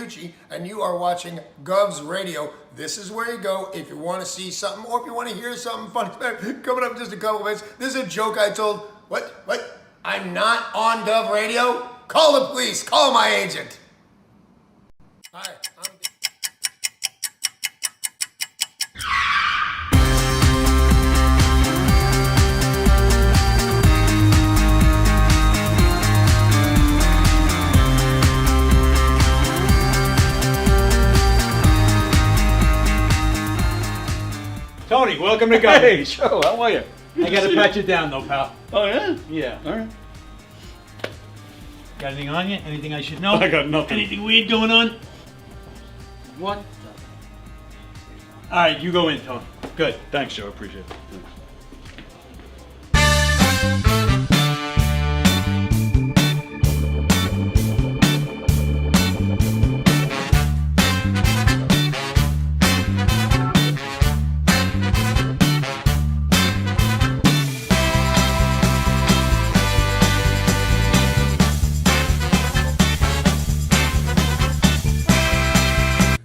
Tucci, and you are watching Gov's Radio. This is where you go if you want to see something or if you want to hear something funny. Coming up in just a couple minutes. This is a joke I told. What? I'm not on Gov Radio? Call the police. Call my agent. Hi, Tony, welcome to Gov. Hey, Joe, how are you? I gotta pat you down though, pal. Oh, yeah? Yeah. All right. Got anything on you? Anything I should know? I got nothing. Anything weird going on? What? Alright, you go in, Tony. Good. Thanks, Joe. Appreciate it. Thanks.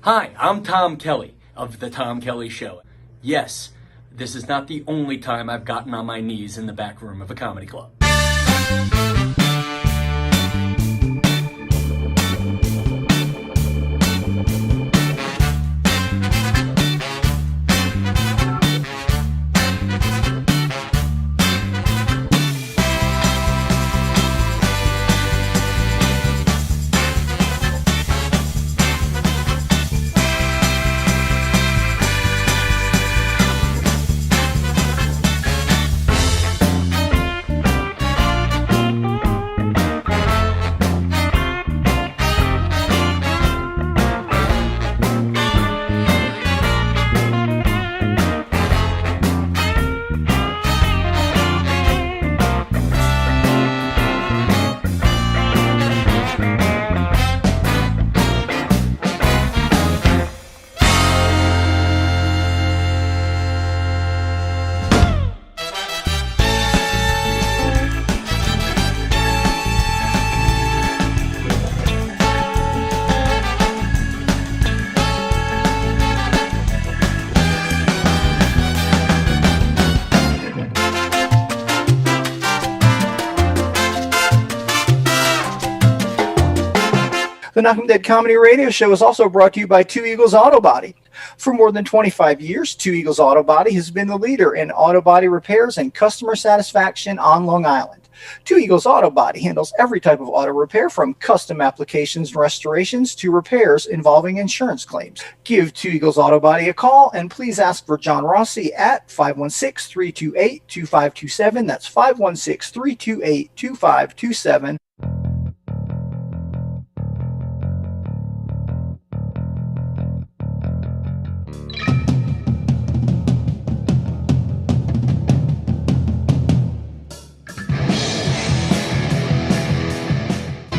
Hi, I'm Tom Kelly of The Tom Kelly Show. Yes, this is not the only time I've gotten on my knees in the back room of a comedy club. The Knockem Dead Comedy Radio Show is also brought to you by Two Eagles Auto Body. For more than 25 years, Two Eagles Auto Body has been the leader in auto body repairs and customer satisfaction on Long Island. Two Eagles Auto Body handles every type of auto repair from custom applications and restorations to repairs involving insurance claims. Give Two Eagles Auto Body a call and please ask for John Rossi at 516-328-2527. That's 516-328-2527.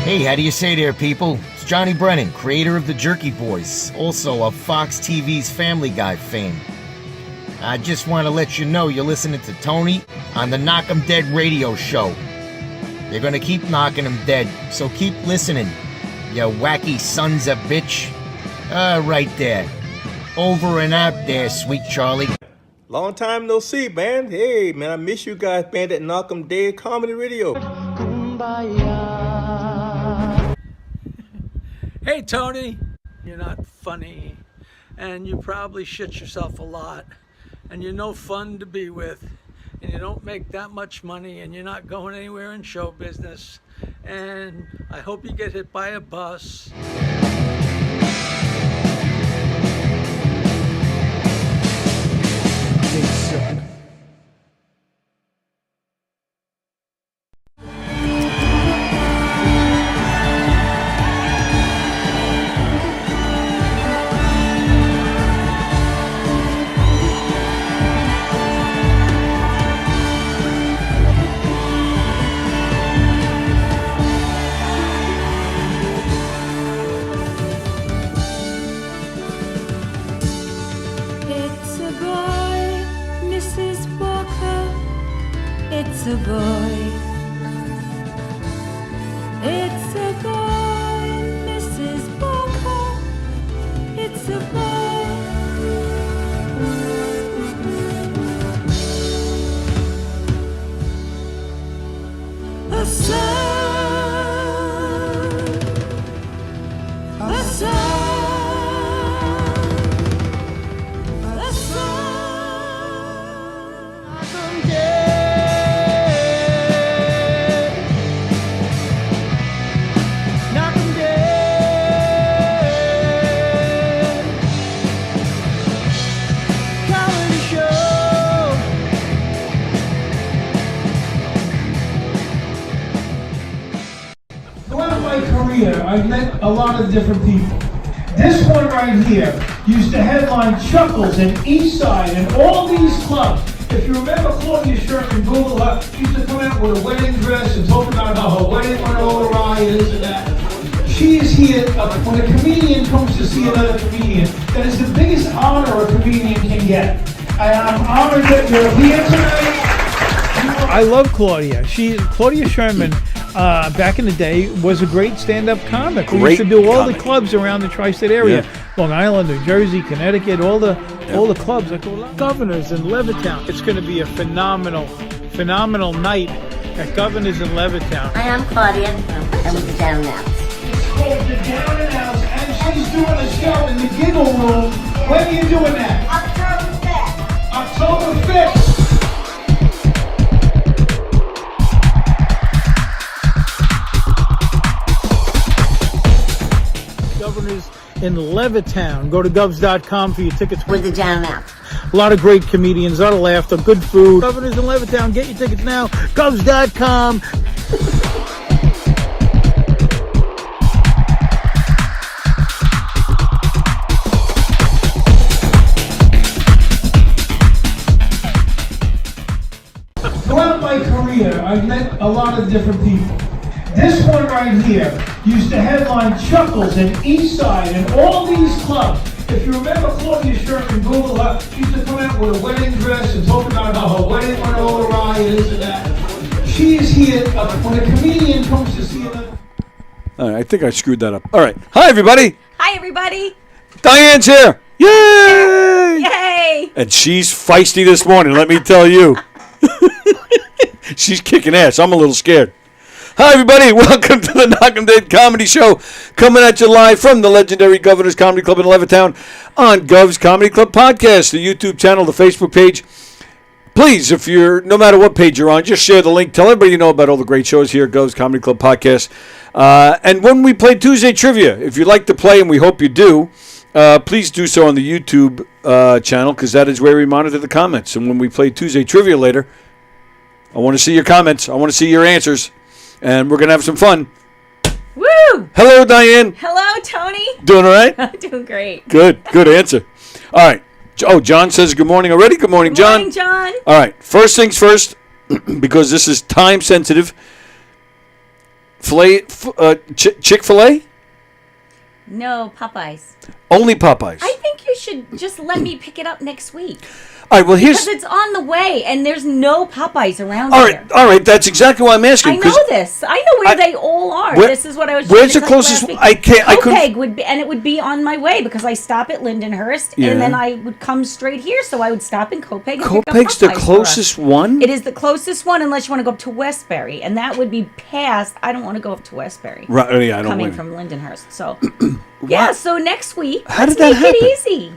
Hey, how do you say there, people? It's Johnny Brennan, creator of the Jerky Boys, also of Fox TV's Family Guy fame. I just want to let you know you're listening to Tony on the Knockem Dead radio show. They're gonna keep knocking them dead, so keep listening, you wacky sons of bitch. Right there. Over and out there, sweet Charlie. Long time no see, man. Hey, man, I miss you guys, man, at Knockem Dead Comedy Radio. Hey, Tony, you're not funny, and you probably shit yourself a lot, and you're no fun to be with, and you don't make that much money, and you're not going anywhere in show business, and I hope you get hit by a bus. It's a boy. It's a boy, Mrs. Barker. my career, I've met a lot of different people. This one right here used to headline Chuckles and Eastside and all these clubs. If you remember Claudia Sherman, Google her, used to come out with a wedding dress and talk about how her wedding went all awry and this and that. She is here, when a comedian comes to see another comedian, that is the biggest honor a comedian can get. And I'm honored that you're here tonight. I love Claudia. Claudia Sherman, back in the day, was a great stand-up comic. We used to do all the clubs around the tri-state area, Long Island, New Jersey, Connecticut, all the clubs. Governors in Levittown. It's going to be a phenomenal night at Governors in Levittown. Hi, I'm Claudia. I'm with the Down Now. It's called the Down and Out, and she's doing a show in the Giggle Room. When are you doing that? October 5th. Governors in Levittown. Go to govs.com for your tickets. With the Down and Out. A lot of great comedians, a lot of laughter, good food. Governors in Levittown, get your tickets now. Govs.com. Throughout my career, I've met a lot of different people. This one right here used to headline Chuckles and Eastside and all these clubs. If you remember Claudia Sherman, Google her, used to come out with a wedding dress and talk about how her wedding went all awry and this and that. She is here, when a comedian comes to see another... All right, I think I screwed that up. All right. Hi, everybody. Hi, everybody. Diane's here. Yay! Yay! And she's feisty this morning, let me tell you. She's kicking ass. I'm a little scared. Hi, everybody. Welcome to the Knockem Comedy Show. Coming at you live from the legendary Governor's Comedy Club in Levittown on Gov's Comedy Club Podcast, the YouTube channel, the Facebook page. Please, if you're, no matter what page you're on, just share the link. Tell everybody you know about all the great shows here at Gov's Comedy Club Podcast. And when we play Tuesday Trivia, if you'd like to play, and we hope you do, please do so on the YouTube channel, because that is where we monitor the comments. And when we play Tuesday Trivia later, I want to see your comments. I want to see your answers. And we're going to have some fun. Woo! Hello, Diane. Hello, Tony. Doing all right? I'm doing great. Good answer. All right. Oh, John says good morning already. Good morning, John. Good morning, John. All right. First things first, because this is time sensitive. Chick-fil-A? No, Popeyes. Only Popeyes. I think you should just let me pick it up next week. All right, well, because it's on the way, and there's no Popeyes around here. All right, that's exactly why I'm asking. I know this. I know where they all are. This is what I was. Where's the closest? Copeg would be, and it would be on my way because I stop at Lindenhurst, and then I would come straight here. So I would stop in Copeg. And Copeg's pick up the closest one. It is the closest one, unless you want to go up to Westbury, and that would be past. I don't want to go up to Westbury. Right? Yeah, I don't. Coming from Lindenhurst, so yeah. So next week, how did that happen? Make it easy.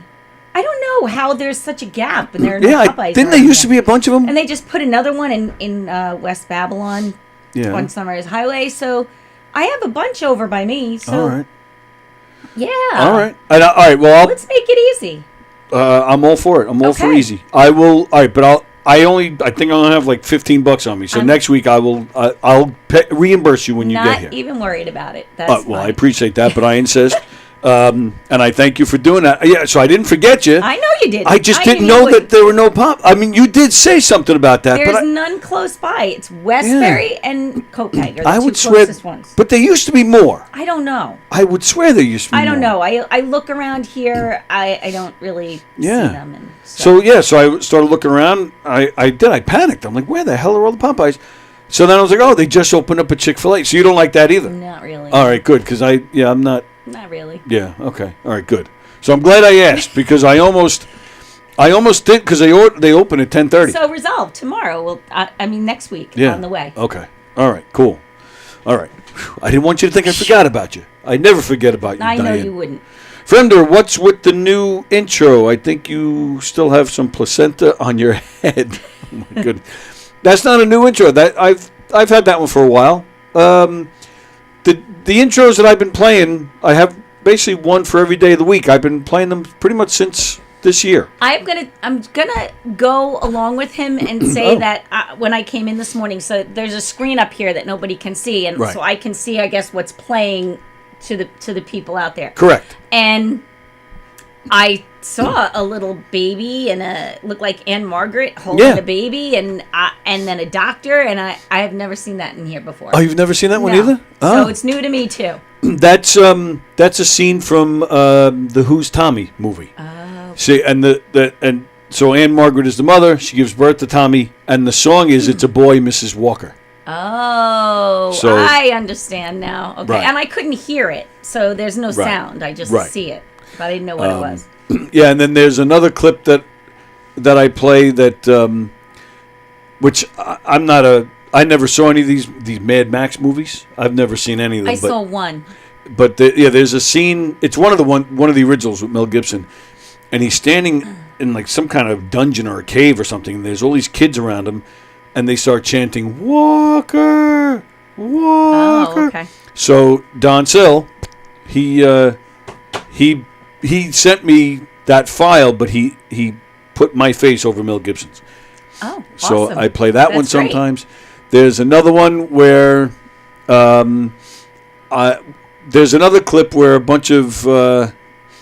I don't know how there's such a gap, and there are no Popeyes. Didn't there used to be a bunch of them? And they just put another one in West Babylon on Sunrise Highway. So I have a bunch over by me. So all right. Yeah. All right. All right. Well, let's make it easy. I'm all for it. I'm all for easy. I will. All right, but I think I'll have like $15 on me. So next week I'll reimburse you when you get here. Not even worried about it. That's well, I appreciate that, but I insist. And I thank you for doing that. Yeah, so I didn't forget you. I know you didn't. I just didn't know that there were no pop. I mean, you did say something about that. There's none close by. It's Westbury and Copeg are the two closest ones. But there used to be more. I don't know. I would swear there used to be more. I don't know. I look around here. I don't really see them. And so I started looking around. I panicked. I'm like, where the hell are all the Popeyes? So then I was like, oh, they just opened up a Chick-fil-A. So you don't like that either? Not really. All right, good, because I'm not. Not really. Yeah. Okay. All right. Good. So I'm glad I asked because I almost did because they open at 10:30. So resolved tomorrow. Well, I mean next week on the way. Okay. All right. Cool. All right. I didn't want you to think I forgot about you. I never forget about you, I Diane. know you wouldn't. Friender, what's with the new intro? I think you still have some placenta on your head. Oh my goodness. That's not a new intro. That I've had that one for a while. The intros that I've been playing, I have basically one for every day of the week. I've been playing them pretty much since this year. I'm gonna go along with him and say that when I came in this morning, so there's a screen up here that nobody can see, and so I can see, I guess, what's playing to the people out there. Correct. And I saw a little baby and looked like Anne Margaret holding a baby, and then a doctor, and I have never seen that in here before. Oh, you've never seen that one either? Oh. So it's new to me too. That's a scene from the Who's Tommy movie. Oh. See, and so Anne Margaret is the mother. She gives birth to Tommy, and the song is "It's a Boy, Mrs. Walker." Oh, so, I understand now. Okay, and I couldn't hear it, so there's no sound. I just see it, but I didn't know what it was. Yeah, and then there's another clip that I play that, which I never saw any of these Mad Max movies. I've never seen any of them. I saw one. But there's a scene. It's one of the originals with Mel Gibson, and he's standing in like some kind of dungeon or a cave or something. And there's all these kids around him, and they start chanting "Walker, Walker." Oh, okay. So Don Sill, he sent me that file, but he put my face over Mel Gibson's. Oh, so awesome. I play that one That's great. sometimes. There's another one where there's another clip where a bunch of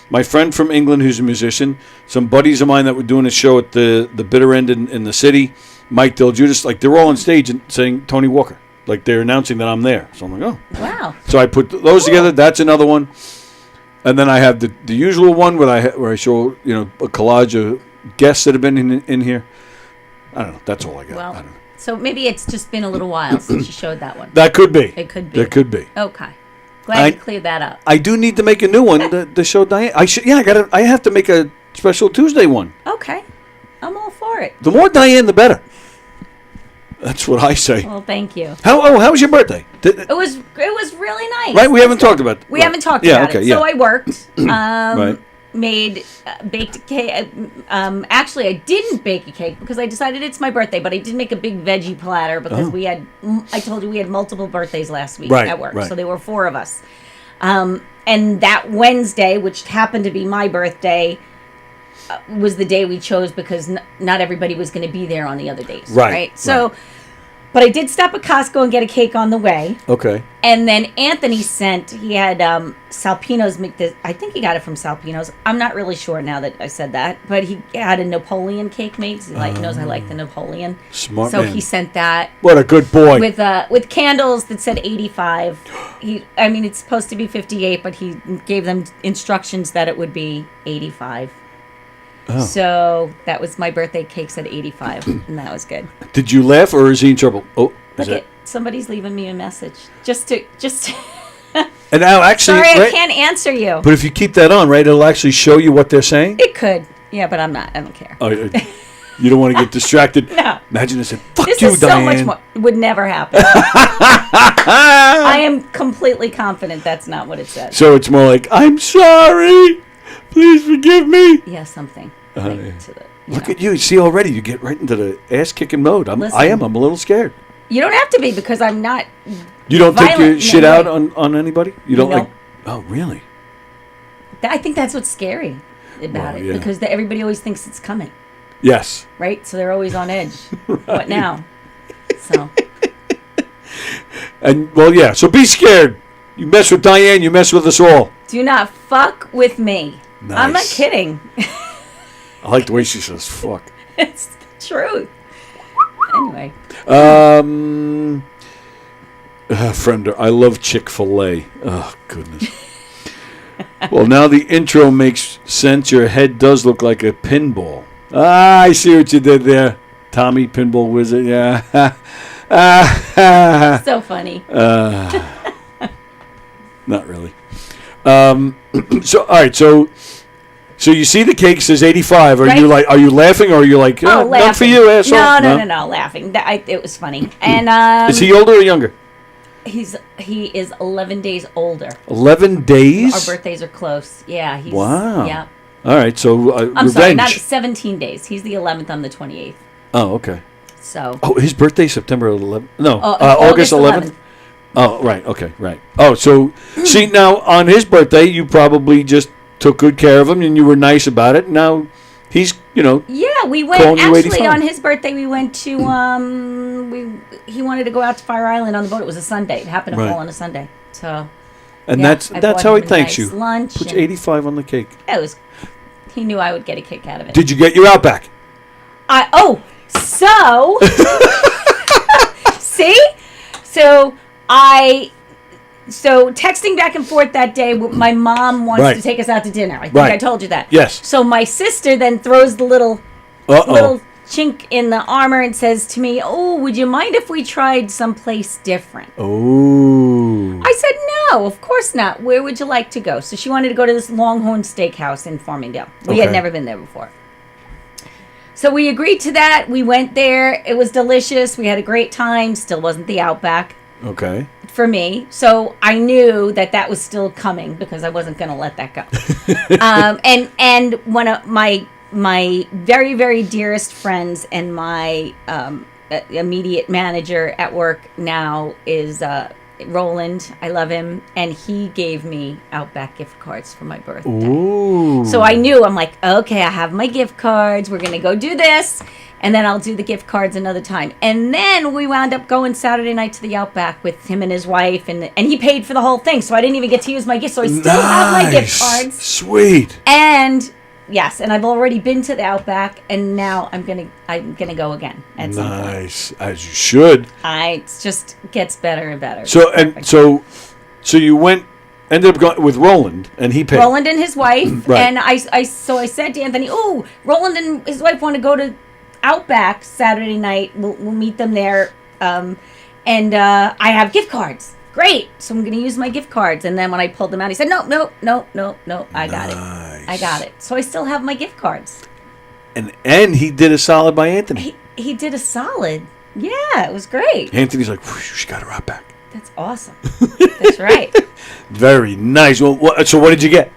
my friend from England, who's a musician, some buddies of mine that were doing a show at the Bitter End in the city, Mike Del Judas, like they're all on stage and saying Tony Walker, like they're announcing that I'm there. So I'm like, oh, wow. So I put those together. That's another one, and then I have the usual one where I show a collage of guests that have been in here. I don't know. That's all I got. Well, I don't know. So maybe it's just been a little while since you showed that one. That could be. It could be. That could be. Okay. Glad you cleared that up. I do need to make a new one to show Diane. I have to make a special Tuesday one. Okay. I'm all for it. The more Diane, the better. That's what I say. Well, thank you. How was your birthday? It was really nice. Right, we haven't talked about it. We haven't talked about it. So I worked. Right. Made baked a cake. Actually, I didn't bake a cake because I decided it's my birthday, but I did make a big veggie platter because I told you we had multiple birthdays last week at work, so there were 4 of us. And that Wednesday, which happened to be my birthday, was the day we chose because not everybody was going to be there on the other days. Right? So, but I did stop at Costco and get a cake on the way. Okay. And then Anthony he had Salpino's make this. I think he got it from Salpino's. I'm not really sure now that I said that, but he had a Napoleon cake made. He knows I like the Napoleon. Smart so man. he sent that. What a good boy. With candles that said 85. It's supposed to be 58, but he gave them instructions that it would be 85. Oh. So that was my birthday cake said 85, and that was good. Did you laugh, or is he in trouble? Oh, somebody's leaving me a message. Just to. And now, actually, sorry, I can't answer you. But if you keep that on, right, it'll actually show you what they're saying. It could, yeah, but I'm not. I don't care. Oh, you don't want to get distracted. No. Imagine this. Fuck this you, is Diane. so much more. It would never happen. I am completely confident that's not what it says. So it's more like, I'm sorry. Please forgive me. Yeah, something. Look at you. See, already you get right into the ass-kicking mode. I'm a little scared. You don't have to be because I'm not. You don't take your shit out on anybody? You don't like... Oh, really? I think that's what's scary about it. Yeah. Because everybody always thinks it's coming. Yes. Right? So they're always on edge. Right. What now? So. And, well, yeah. So be scared. You mess with Diane, you mess with us all. Do not fuck with me. Nice. I'm not kidding. I like the way she says fuck. It's the truth. Anyway. Friend, I love Chick-fil-A. Oh, goodness. Well, now the intro makes sense. Your head does look like a pinball. I see what you did there. Tommy, pinball wizard. Yeah. So funny. Not really. So, all right. So you see the cake says 85. Are you laughing, or are you like, laughing. Not for you, asshole? No, laughing. It was funny. And is he older or younger? He is 11 days older. 11 days? Our birthdays are close. Yeah. Wow. Yeah. All right. So I'm revenge. sorry, not 17 days. He's the 11th. I'm the 28th. Oh, okay. So. Oh, his birthday September 11th. No, August 11th. Oh, right. Okay, right. Oh, so see now on his birthday, you probably just took good care of him and you were nice about it. Now he's Yeah, we went calling you actually 85. on his birthday. We went to he wanted to go out to Fire Island on the boat. It was a Sunday. It happened to Right. fall on a Sunday. So and yeah, that's I that's bought how him he a thanks nice you. lunch Puts and- 85 on the cake. It was. He knew I would get a kick out of it. Did you get your Outback? So see, so texting back and forth that day. My mom wants Right. to take us out to dinner. I think Right. I told you that. Yes. So my sister then throws the little chink in the armor and says to me, "Oh, would you mind if we tried someplace different?" Oh. I said, "No, of course not. Where would you like to go?" So she wanted to go to this Longhorn Steakhouse in Farmingdale. We had Okay. never been there before. So we agreed to that. We went there. It was delicious. We had a great time. Still wasn't the Outback Okay. for me. So I knew that was still coming because I wasn't going to let that go. And one of my very, very dearest friends and my immediate manager at work now is Roland. I love him. And he gave me Outback gift cards for my birthday. Ooh. So I knew, I'm like, okay, I have my gift cards. We're going to go do this. And then I'll do the gift cards another time. And then we wound up going Saturday night to the Outback with him and his wife. And he paid for the whole thing. So I didn't even get to use my gift. So I still have my gift cards. Sweet. And yes, and I've already been to the Outback. And now I'm gonna go again at some point. Nice. As you should. It just gets better and better. So so you ended up going with Roland, and he paid. Roland and his wife. Right. And I said to Anthony, "Oh, Roland and his wife want to go to Outback Saturday night. We'll meet them there. And I have gift cards. Great. So I'm going to use my gift cards." And then when I pulled them out, he said, no. I got it. I got it. So I still have my gift cards. And he did a solid by Anthony. He did a solid. Yeah, it was great. Anthony's like, she got her Outback. That's awesome. That's right. Very nice. Well, so what did you get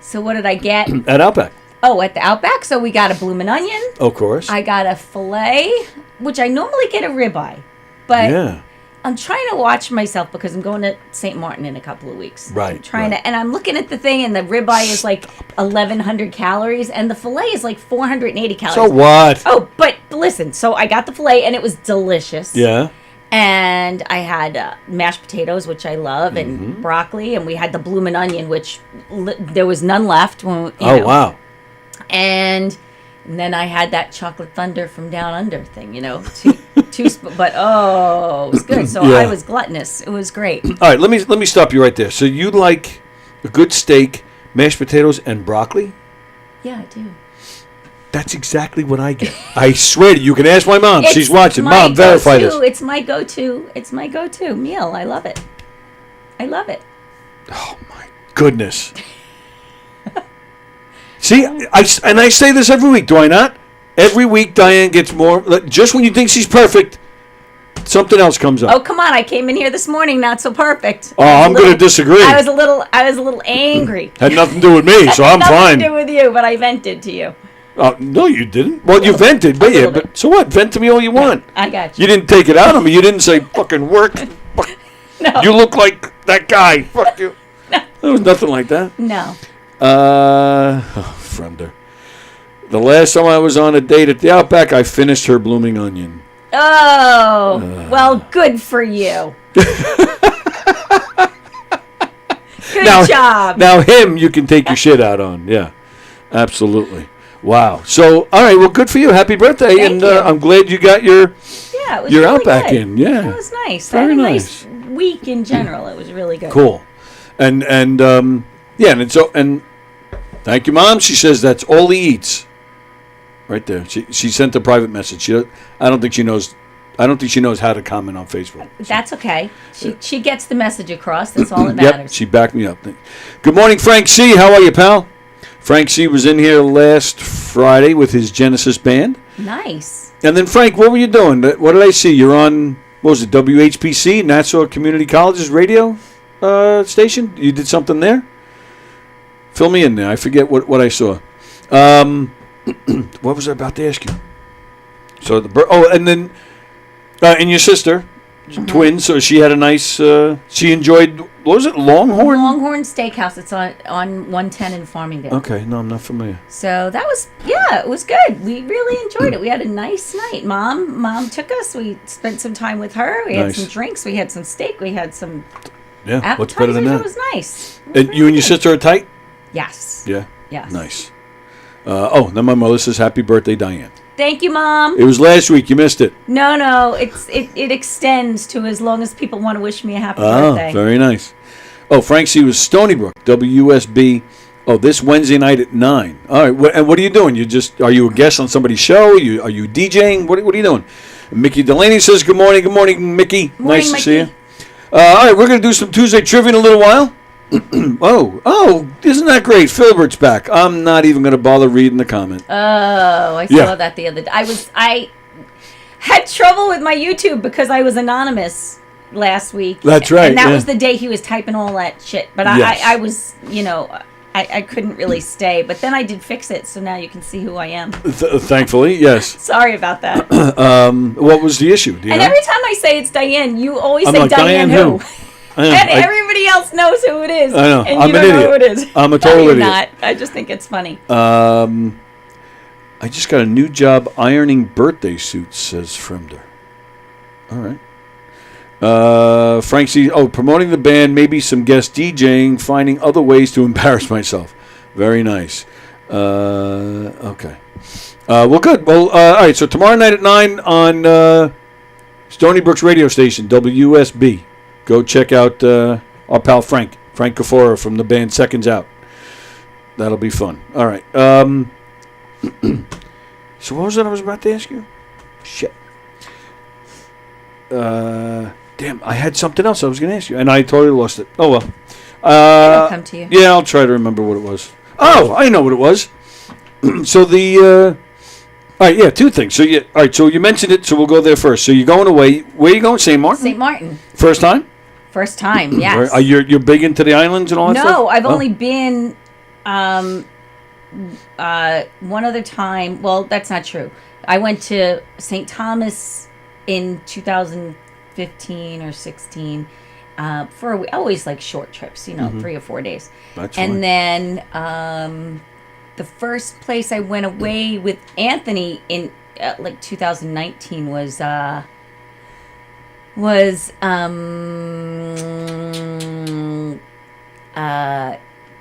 So what did I get? at Outback? Oh, at the Outback. So we got a bloomin' onion. Of course. I got a filet, which I normally get a ribeye. But Yeah. I'm trying to watch myself because I'm going to St. Martin in a couple of weeks. Right. I'm trying to, and I'm looking at the thing, and the ribeye is like 1,100 calories, and the filet is like 480 calories. So what? Oh, but listen. So I got the filet, and it was delicious. Yeah. And I had mashed potatoes, which I love, Mm-hmm. and broccoli, and we had the bloomin' onion, which there was none left. When, Wow. And then I had that chocolate thunder from down under thing, but it was good. So Yeah. I was gluttonous. It was great. All right, let me stop you right there. So you like a good steak, mashed potatoes, and broccoli? Yeah, I do. That's exactly what I get. I swear to you. You can ask my mom. It's She's watching. my Mom, verify go-to. this. It's my go-to. It's my go-to meal. I love it. I love it. Goodness. See, I say this every week, do I not? Every week, Diane gets more. Just when you think she's perfect, something else comes up. Oh, come on. I came in here this morning not so perfect. Oh, I'm going to disagree. I was a little angry. Had nothing to do with me, so I'm Nothing fine. to do with you, but I vented to you. No, you didn't. Well, you vented, but yeah. But so what? Vent to me all you want. I got you. You didn't take it out on me. You didn't say fucking work. No. You look like that guy. Fuck you. There was nothing like that. No. Frender. The last time I was on a date at the Outback, I finished her blooming onion. Oh, well, good for you. Good job. Now him, you can take your shit out on. Yeah, absolutely. Wow. So, all right. Well, good for you. Happy birthday, Thank and you. I'm glad you got your It was your really Outback good. in. Yeah, It was nice. Very I had a nice. nice week in general. It was really good. Cool. And yeah, and thank you, Mom. She says that's all he eats. Right there. She sent a private message. I don't think she knows how to comment on Facebook. That's okay. She gets the message across. That's all that matters. Yep, she backed me up. Good morning, Frank C. How are you, pal? Frank C. was in here last Friday with his Genesis band. Nice. And then, Frank, what were you doing? What did I see? You're on, what was it, WHPC, Nassau Community College's radio station? You did something there? Fill me in there. I forget what I saw. What was I about to ask you? So and then, and your sister, twins. So she had a nice. She enjoyed what was it, Longhorn? Longhorn Steakhouse. It's on 110 in Farmingdale. Okay, no, I'm not familiar. So that was, it was good. We really enjoyed it. We had a nice night. Mom took us. We spent some time with her. We had some drinks. We had some steak. We had some Yeah, what's better than that? It was nice. And you and your sister are tight? Yes. Yeah. Yes. Nice. Then my mother says, "Happy birthday, Diane." Thank you, Mom. It was last week. You missed it. No, it extends to as long as people want to wish me a happy birthday. Oh, very nice. Oh, Frank C. was Stony Brook, WSB. Oh, this Wednesday night at 9. All right, and what are you doing? Are you a guest on somebody's show? Are you DJing? What are you doing? Mickey Delaney says, "Good morning, Mickey. Nice to see you." All right, we're going to do some Tuesday trivia in a little while. oh, isn't that great? Philbert's back. I'm not even going to bother reading the comment. Oh, I saw that the other day. I had trouble with my YouTube because I was anonymous last week. That's right. And that was the day he was typing all that shit. But I was, I couldn't really stay. But then I did fix it, so now you can see who I am. Thankfully, yes. Sorry about that. What was the issue? Do you know? Every time I say it's Diane, you always I'm say like, Diane who? And I everybody else knows who it is. I know. And I'm you an don't idiot. know who it is. I'm a total you're idiot. not. I just think it's funny. I just got a new job ironing birthday suits, says Fremder. All right. Frank C. Oh, promoting the band, maybe some guest DJing, finding other ways to embarrass myself. Very nice. Okay. Well, good. Well, all right. So tomorrow night at 9 on Stony Brook's radio station, WSB. Go check out our pal Frank Kafora from the band Seconds Out. That'll be fun. All right. So what was it I was about to ask you? Shit. Damn, I had something else I was going to ask you, and I totally lost it. Oh, well. It'll come to you. Yeah, I'll try to remember what it was. Oh, I know what it was. So all right, yeah, two things. So all right, so you mentioned it, so we'll go there first. So you're going away. Where are you going? St. Martin? St. Martin. First time? First time, yes. Are you're big into the islands and all that stuff? No, I've only been one other time. Well, that's not true. I went to St. Thomas in 2015 or 16 for always like short trips, 3 or 4 days. That's and fine. Then the first place I went away with Anthony in like 2019 was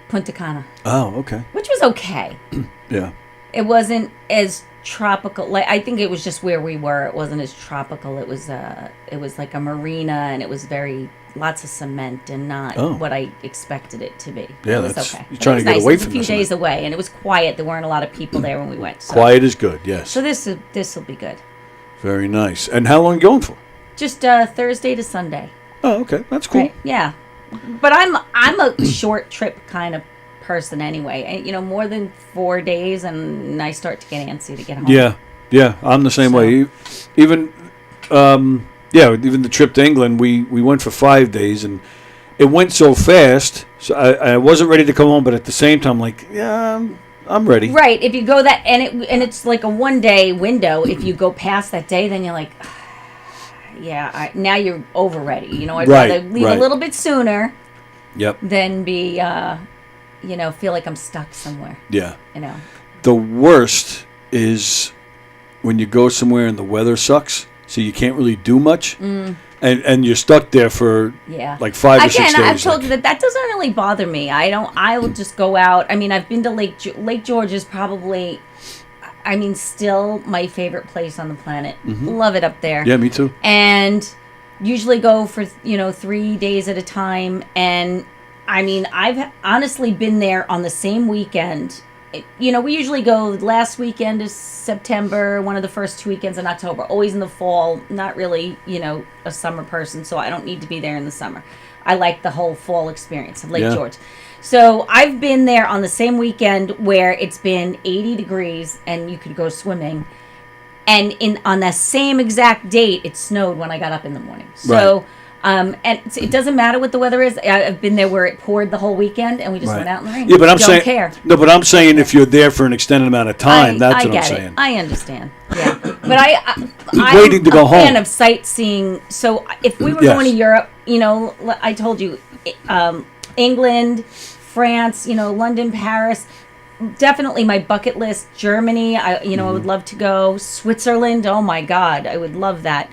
Punta Cana. Oh, okay. Which was okay. Yeah. It wasn't as tropical. Like I think it was just where we were. It wasn't as tropical. It was like a marina, and it was lots of cement and not what I expected it to be. Yeah, it was that's okay. you're trying to get nice. away It was from a few this. days away, and it was quiet. There weren't a lot of people there when we went. So. Quiet is good. Yes. So this will be good. Very nice. And how long are you going for? Just Thursday to Sunday. Oh, okay, that's cool. Right? Yeah, but I'm a short trip kind of person anyway. And, more than 4 days, and I start to get antsy to get home. Yeah, I'm the same way. Even even the trip to England, we went for 5 days, and it went so fast. So I wasn't ready to come home, but at the same time, like, yeah, I'm ready. Right. If you go that, and it's like a 1 day window. If you go past that day, then you're like, now you're over ready. I'd rather leave a little bit sooner. Yep. Than be, feel like I'm stuck somewhere. Yeah. The worst is when you go somewhere and the weather sucks, so you can't really do much, and you're stuck there for like 5 or 6 days. I've told you that doesn't really bother me. I will just go out. I mean, I've been to Lake George is probably, still my favorite place on the planet. Mm-hmm. Love it up there. Yeah, me too. And usually go for 3 days at a time. And I've honestly been there on the same weekend. We usually go last weekend is September, one of the first 2 weekends in October, always in the fall. Not really, a summer person, so I don't need to be there in the summer. I like the whole fall experience of Lake George. So I've been there on the same weekend where it's been 80 degrees and you could go swimming. And on that same exact date, it snowed when I got up in the morning. So, and it doesn't matter what the weather is. I've been there where it poured the whole weekend, and we just went out in the rain. Yeah, but I'm don't saying care. No, but I'm saying if you're there for an extended amount of time, that's what I'm saying. I understand. Yeah, but I'm waiting to go home. Fan of sightseeing. So if we were going to Europe, I told you England, France, London, Paris. Definitely my bucket list. Germany, I would love to go. Switzerland, oh my God, I would love that.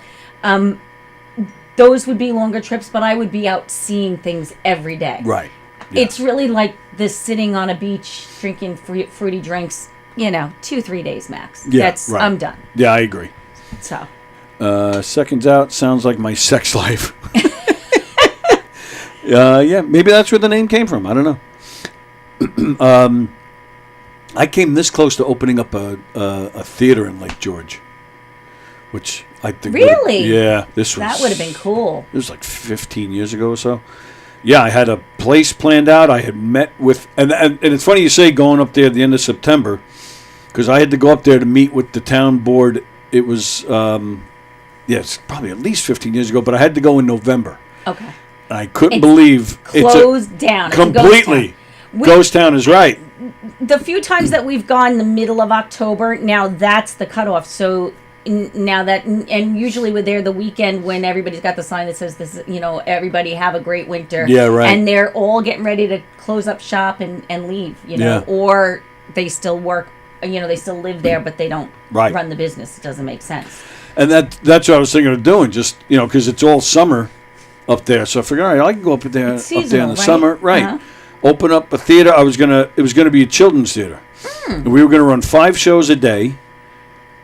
Those would be longer trips, but I would be out seeing things every day. Right. Yeah. It's really like this sitting on a beach drinking fruity drinks, 2-3 days max. Yeah, right. I'm done. Yeah, I agree. So. Seconds out sounds like my sex life. Yeah, maybe that's where the name came from. I don't know. I came this close to opening up a theater in Lake George, which I think. Really? That would have been cool. It was like 15 years ago or so. Yeah, I had a place planned out. I had met with, and it's funny you say going up there at the end of September, because I had to go up there to meet with the town board. It was, it's probably at least 15 years ago, but I had to go in November. Okay. And I couldn't believe closed down. Completely. Ghost town is right. The few times that we've gone in the middle of October, now that's the cutoff. So now that, and usually we're there the weekend when everybody's got the sign that says this, everybody have a great winter. Yeah, right. And they're all getting ready to close up shop and leave, Yeah. or they still work, they still live there, but they don't run the business. It doesn't make sense. And that's what I was thinking of doing, just, because it's all summer up there. So I figured, all right, I can go up there, It's seasonal, in the right? summer. Right. Uh-huh. Open up a theater. It was gonna be a children's theater. And we were gonna run 5 shows a day.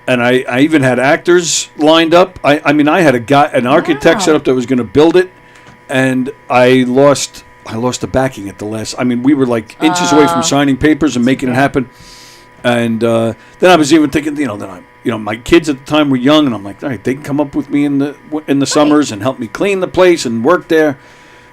And I even had actors lined up. I had an architect set up that was gonna build it, and I lost the backing at the last. We were like inches away from signing papers and making it happen. And then I was even thinking, my kids at the time were young, and I'm like, all right, they can come up with me in the summers and help me clean the place and work there,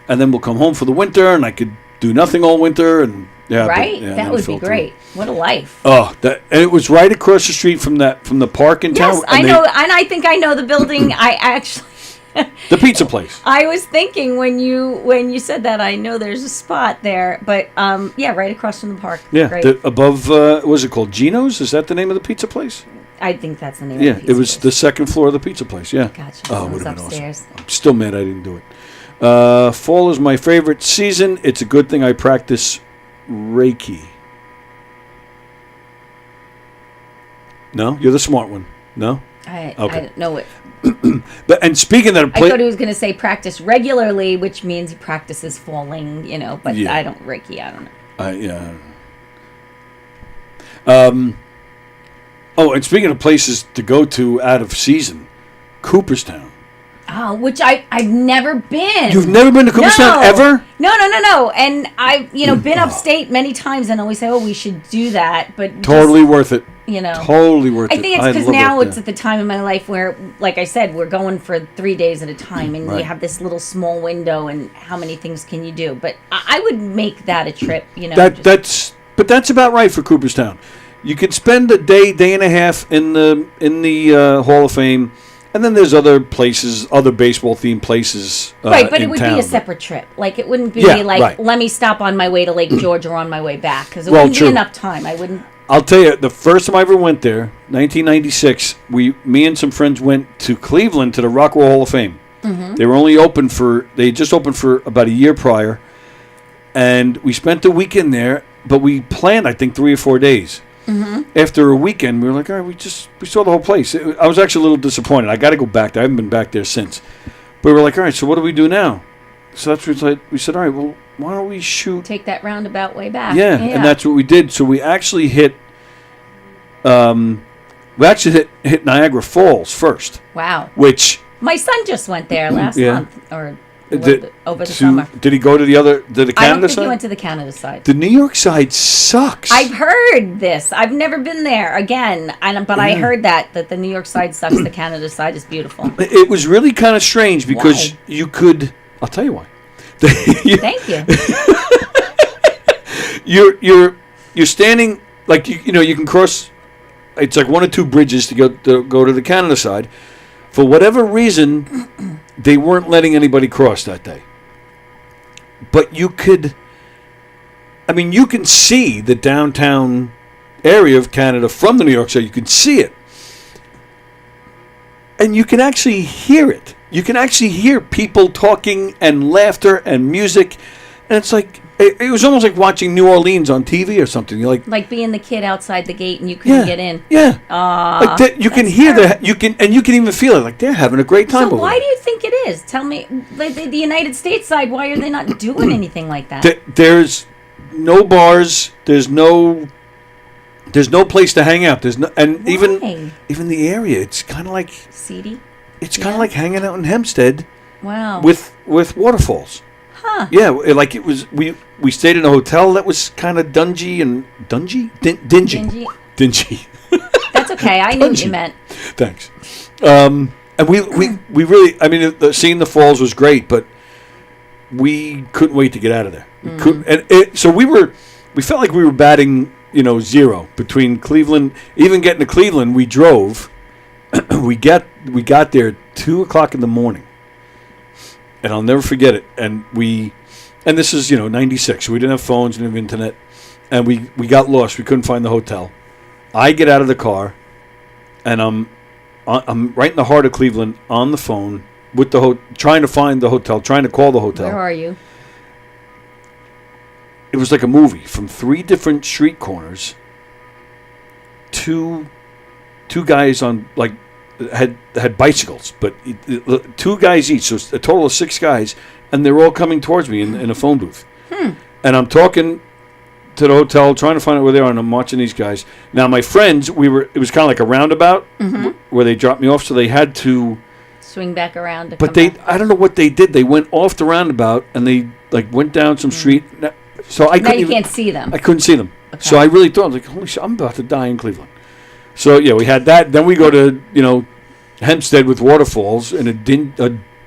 and then we'll come home for the winter, and I could do nothing all winter, and that would be great. What a life! Oh, and it was right across the street from the park in town. Yes, I know, and I think I know the building. I actually. The pizza place. I was thinking when you said that, I know there's a spot there, but right across from the park. Yeah, great. Above, what was it called? Gino's? Is that the name of the pizza place? I think that's the name. Yeah, of the pizza it was place. the second floor of the pizza place. Yeah. Gotcha. Oh, It would was have been upstairs. awesome. I'm still mad I didn't do it. Fall is my favorite season. It's a good thing I practice Reiki. No, you're the smart one. No. I don't know it. And speaking of I thought he was going to say practice regularly, which means he practices falling, but Yeah. I don't Reiki. I don't know. Yeah. And speaking of places to go to out of season, Cooperstown. Oh, which I've never been. You've never been to Cooperstown ever? No. And I've been upstate many times and always say, we should do that, but Totally worth it. Totally worth it. I think it's because love now it, it's at the time in my life where, like I said, we're going for 3 days at a time, and Right. you have this little small window, and how many things can you do? But I would make that a trip. That's about right for Cooperstown. You could spend a day and a half in the Hall of Fame, and then there's other places, other baseball themed places. Right, but it in would town, be a but- separate trip. Like, it wouldn't be right. let me stop on my way to Lake George or on my way back, because it Well, wouldn't true. be enough time. I wouldn't. I'll tell you, the first time I ever went there, 1996, me and some friends went to Cleveland to the Rock and Roll Hall of Fame. Mm-hmm. They just opened for about a year prior, and we spent the weekend there, but we planned, I think, 3 or 4 days. Mm-hmm. After a weekend, we were like, all right, we saw the whole place. I was actually a little disappointed. I got to go back there. I haven't been back there since. But we were like, all right, so what do we do now? So that's what we said, all right, well, why don't we shoot? Take that roundabout way back. Yeah, and that's what we did. So we actually hit Niagara Falls first. Wow. Which My son just went there last Yeah. month, or over the summer. Did he go to the Canada I don't think side? he went to the Canada side. The New York side sucks. I've heard this. I've never been there again, but I heard that the New York side sucks. The Canada side is beautiful. It was really kind of strange because you could. I'll tell you why. Thank you. You're standing like you can cross. It's like 1 or 2 bridges to go to the Canada side. For whatever reason, they weren't letting anybody cross that day. But you can see the downtown area of Canada from the New York side. You can see it. And you can actually hear it. you can actually hear people talking and laughter and music, and it's like it was almost like watching New Orleans on TV or something. You're like being the kid outside the gate and you couldn't get in. Yeah. Like you can hear that. You can even feel it. Like they're having a great time. So over why there. do you think it is? Tell me, the United States side. Why are they not doing anything like that? There's no bars. There's no place to hang out. There's no, and Why? even the area. It's kind of like seedy. It's kind of like hanging out in Hempstead. Wow. With waterfalls. Huh. Yeah, like it was. We stayed in a hotel that was kind of dingy. Dingy. That's okay. I knew what you meant. Thanks. And we really. I mean, seeing the falls was great, but we couldn't wait to get out of there. We couldn't. And so we felt like we were batting, zero between Cleveland. Even getting to Cleveland, we drove. we got there at 2:00 in the morning. And I'll never forget it. And this is, 96. So we didn't have phones, didn't have internet. And we got lost. We couldn't find the hotel. I get out of the car, and I'm right in the heart of Cleveland on the phone with trying to find the hotel, trying to call the hotel. Where are you? It was like a movie. From 3 different street corners, two guys on, like, had bicycles, but 2 guys each, so a total of 6 guys, and they're all coming towards me in a phone booth. And I'm talking to the hotel, trying to find out where they are, and I'm watching these guys. Now, my friends, it was kind of like a roundabout where they dropped me off, so they had to swing back around. But I don't know what they did. They went off the roundabout, and they went down some street. So I couldn't can't see them. I couldn't see them. Okay. So I really thought, I was like, holy shit, I'm about to die in Cleveland. So, yeah, we had that. Then we go to, Hempstead with waterfalls in a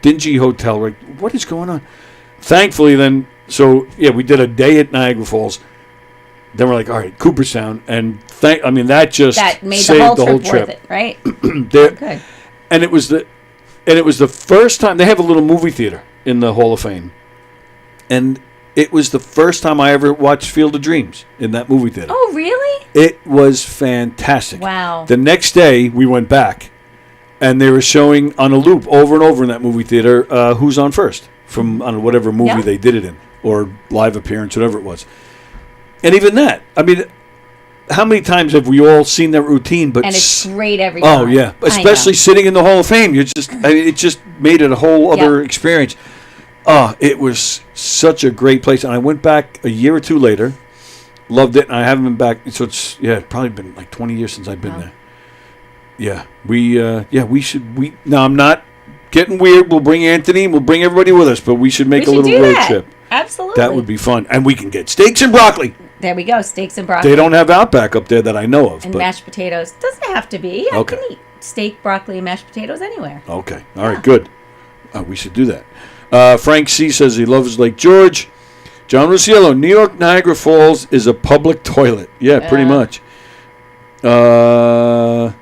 dingy hotel. Like, what is going on? Thankfully, then, we did a day at Niagara Falls. Then we're like, all right, Cooperstown. And that made saved the whole trip. Worth it, right? Okay. And it was the first time. They have a little movie theater in the Hall of Fame. And it was the first time I ever watched Field of Dreams in that movie theater. Oh, really? It was fantastic. Wow. The next day, we went back, and they were showing on a loop over and over in that movie theater Who's on First from whatever movie they did it in, or live appearance, whatever it was. And even that, I mean, how many times have we all seen that routine? But and it's great every time. Oh, yeah. Especially sitting in the Hall of Fame. It just made it a whole other experience. Oh, it was such a great place. And I went back a year or 2 later. Loved it. And I haven't been back. So it's, probably been like 20 years since I've been there. Yeah. We should. Now, I'm not getting weird. We'll bring Anthony. We'll bring everybody with us. But we should make a little road trip. Absolutely. That would be fun. And we can get steaks and broccoli. There we go. Steaks and broccoli. They don't have Outback up there that I know of. And mashed potatoes. Doesn't have to be. I can eat steak, broccoli, and mashed potatoes anywhere. Okay. All right. Good. We should do that. Frank C. says he loves Lake George. John Rusiello, New York Niagara Falls is a public toilet. Yeah, pretty much. It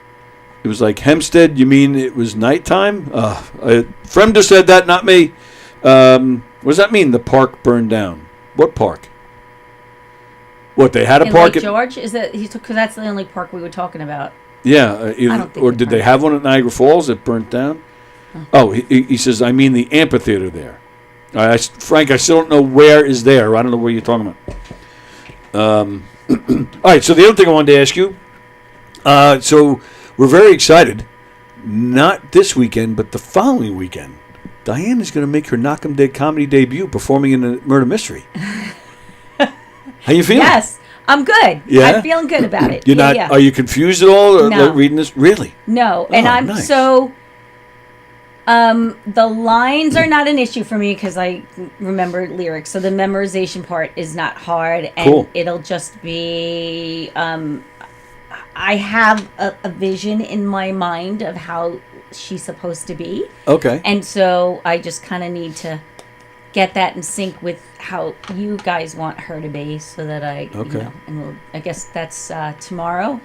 was like Hempstead. You mean it was nighttime? Fremder said that, not me. What does that mean, the park burned down? What park? What, they had a park Lake George? Is that because that's the only park we were talking about? Yeah, or did they have one at Niagara Falls that burnt down? Oh, he says, I mean the amphitheater there. Frank, I still don't know where is there. I don't know where you're talking about. All right, so the other thing I wanted to ask you, so we're very excited, not this weekend, but the following weekend. Diane is going to make her Knockem Dead comedy debut performing in a murder mystery. How you feeling? Yes, I'm good. Yeah? I'm feeling good about it. You're not? Are you confused at all No. reading this? Really? No, and I'm nice. so. The lines are not an issue for me because I remember lyrics, so the memorization part is not hard, and it'll just be. I have a vision in my mind of how she's supposed to be. Okay. And so I just kind of need to get that in sync with how you guys want her to be, so that I guess that's tomorrow.